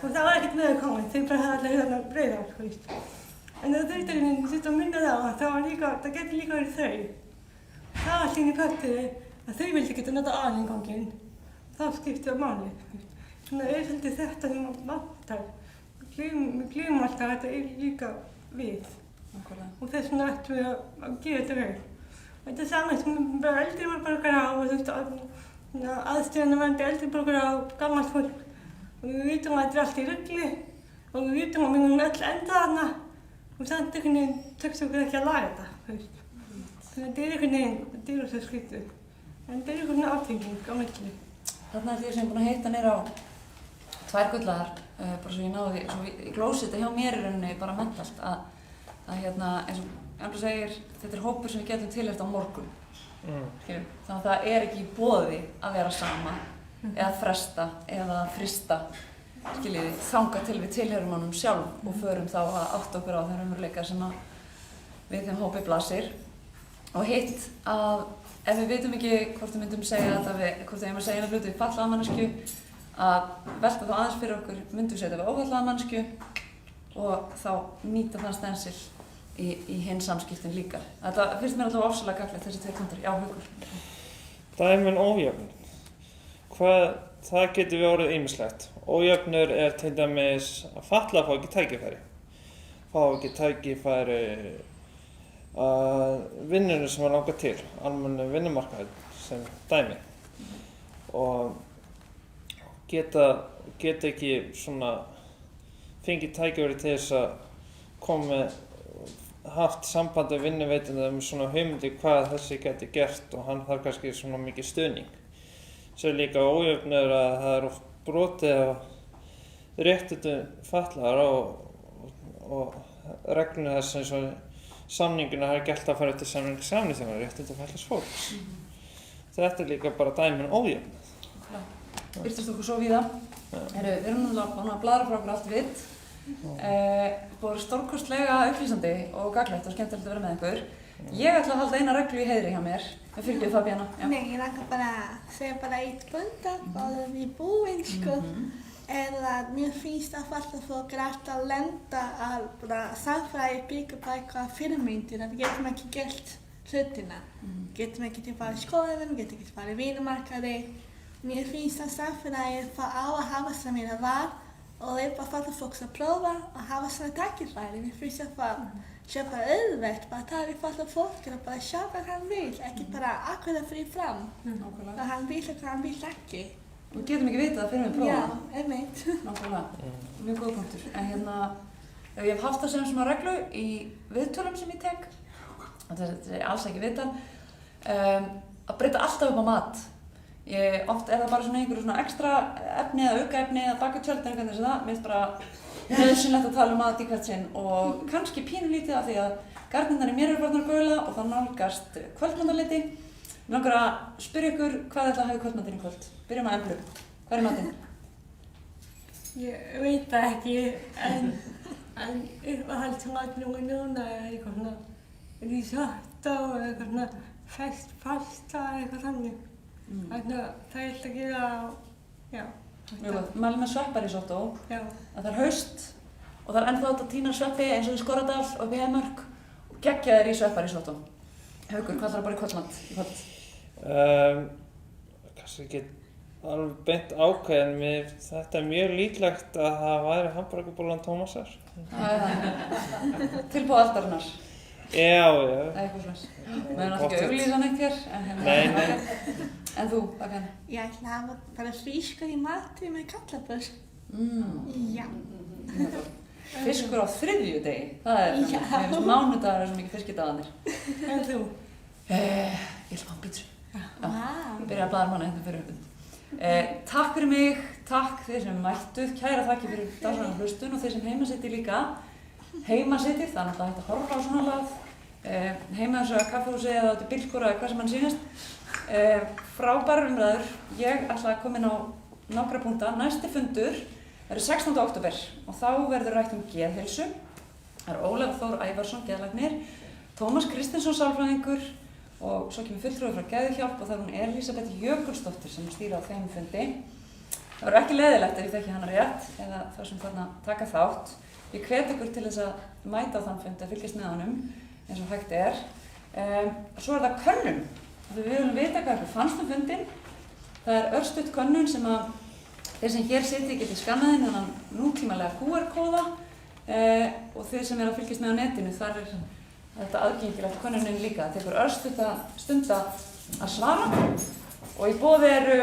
C: Og það var ekkert viðurkomið, þau bara hafa allar hurðarnar breiðar, þú veist. En það þurfti að minna það að það geti líka verið þau. Það var sín í pöttuði að þau vildi geta nota aðeinganginn. Það skipti á máli. Svona er svolítið þetta sem vantar. Við gleymum alltaf að þetta er líka við. Og þess vegna ættum við að gera þetta vel. Þetta er saman sem bara eldri borgarar á og þú veist aðstöðunarverndi eldri borgarar á gamalt fólk. Og við vitum að þetta er allt í rugli og við vitum að við munum öll enda þarna og samt einhvern veginn tökst okkur ekki að laga þetta, þú veist. Þannig að þetta er einhvern veginn, þetta er svo skrítið. En þetta er einhvern veginn áfenging á milli.
I: Þarna er því sem ég er búin að heita niður á 2 gullaðar, bara svo ég náði, svo ég glósi þetta hjá mér í rauninni bara mentalt að hérna, eins og Embla segir, þetta er hópur sem við getum tilheyrt á morgun. Þannig að það er ekki í boði að vera sama, eða fresta, eða frysta, skiljiði, þangað til við tilheyrum honum sjálf og förum þá að átta okkur á þeim raunveruleika sem að við þeim hópi blasir. Og hitt að ef við vitum ekki hvort við myndum segja þetta við, hvort við eigum að segja eina hluti við fatlaða manneskju, að velta þá aðeins fyrir okkur, myndum segja þetta við ófallaða manneskju og þá nýta það stensil í hinn samskiptin líka. Þetta finnst mér alltaf ofsalega gagnlegt þessi 2 punktar. Já, Haukur.
D: Dæmin ójöfn. Það getur við orðið ýmislegt. Ójöfnur er til dæmis að fatlað fá ekki tækifæri. Fá ekki tækifæri að vinnunum sem að langa til, almennu vinnumarkaði sem dæmi. Og geta ekki svona fengið tækifæri til þess að koma með haft samband við vinnuveitanda með svona hugmyndi hvað þessi geti gert og hann þarf kannski svona mikið stuðning. Svo er líka ójöfnur að það er oft brotið á réttindum fatlaðra og reglunum þess eins og samninguna hafa gert að fara eftir samningsþjónustu réttindum fatlaðs fólks. Þetta er líka bara dæmin ójöfn.
I: Birtist okkur svo víða. Við erum náttúrulega að bladra frá okkur allt vitt. Búið stórkostlega upplýsandi og gagnlegt og skemmtilegt að vera með ykkur. Ég ætla að halda eina reglu í heiðri hjá mér. Með fyrirgefðu Fabíana.
A: Nei, ég langar bara að segja bara eitt punkt og við búin, sko. Er að mér finnst að fatlað fólk er alltaf að lenda að bara samfélagi byggja bara eitthvað fyrirmyndir að við getum ekki gert hlutina. Getum ekki til að fara í skólanum, getum ekki til að fara í vinnumarkaði. Mér finnst að samfélagi á að hafa sem meira val og leyfa fatlað fólks að prófa að hafa svona tækifæri. Mér finnst að það sé bara auðvelt, bara tala við fatlað fólk og bara sjá hvað hann vil, ekki bara ákveða fyrir fram. Hvað hann vil og hvað hann vil ekki.
I: Við getum ekki vitað fyrir við prófa.
A: Já, einmitt.
I: Nákvæmlega, mjög góð punktur. En hérna, ég hef haft það sem svona reglu í viðtölum sem ég tek, þetta er alls ekki viðtal, að breyta alltaf upp á mat. Oft er það bara svona einhverju svona ekstra efni eða aukaefni eða baka tjöld eða hvernig það, mér finnst bara nauðsynlegt að tala um mat í hvert sinn og kannski pínulítið af því að gardínurnar í mér eru farnar að gaula og það nálgast kvöldmatarleyti. Mig langar að spyrja ykkur hvað þetta hafi kvöldmatinn í kvöld. Byrjum að Emblu. Hvað er matinn?
C: Ég veit það ekki, en uppáhaldsmaturinn núna er eitthvað svona risotto eða eitthvað svona ferskt pasta eða eitthvað þannig. Þannig að það er alltaf að gera, já.
I: Mjög góð. Mæli með svepparisotto.
C: Já.
I: Það er haust og það er ennþá hægt að tína sveppi eins og í Skorradal og upp í Heiðmörk og geggja þér í svepparisotto. Haukur, hvað ætlarðu að borða í kvöldmat í kvöld?
D: Kannski ekki alveg beint ákveðin, þetta mjög líklegt að það væri hamborgarbólan Tómasar.
I: Tilboð aldarinnar.
D: Já.
I: Eitthvað slags. Við erum alltaf ekki auglýsa neitt hér,
D: Nei.
I: En þú, hvað kann?
A: Ég ætla að hafa bara fiskur í mati með kartöflur. Já.
I: Fiskur á þriðjudegi, það mér finnst mánudagar svo mikið fiskidagarnir.
C: En þú?
I: Ég ætla að fá pítsu. Ég byrja að blaðra manna fyrir uppin. Takk fyrir mig, takk þeir sem mættuð, kæra þakki fyrir dagsagan hlustun og þeir sem heimasittir líka. Heimasittir, það er náttúrulega hægt að horfa á svona lag. Heimasöga, kaffehúsi eða út í bílskúra eða hvað sem hann sýnist. Frábærar umræður, ég ætla að koma inn á nokkra punkta. Næsti fundur er 16. október og þá verður rætt geðheilsu. Það er Ólafur Þór Ævarsson, geðlæknir, Tómas Kristinsson, sálfræðingur og svo kemur fulltrúi frá Geðhjálp og það er hún Elísabet Jökulsdóttir sem stýra á þeim fundi. Það verður ekki leiðilegt ef ég þekki hana rétt eða það sem þarna taka þátt. Ég hvet ykkur til þess að mæta á þann fundi að fylgjast með honum eins og hægt er. Svo er það könnun. Við viljum vita hvað ykkur fannst fundinn. Það er örstutt könnun sem að þeir sem hér sitja geti skannað inn þennan nútímalega QR-kóða og þeir sem að fylgjast með á netinu, þar er þetta aðgengilegt könnunin líka. Það tekur örstutt stund að svara og í boði eru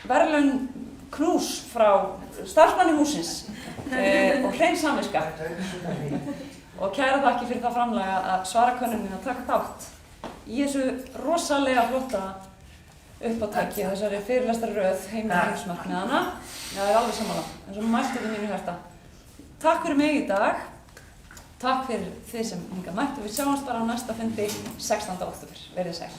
I: verðlaun knús frá starfsmanni hússins og hrein samviska. Og kæra þakki fyrir það framlag að svara könnunin og taka þátt í þessu rosalega flotta uppátæki þessari fyrirlestarröð heima í heimsmarkmiðana. Það er alveg sammála, eins og mælt þetta mínu hjarta. Takk fyrir mig í dag. Takk fyrir þið sem hingað mættu. Við sjáumst bara á næsta fundi 16. október. Verið sæl.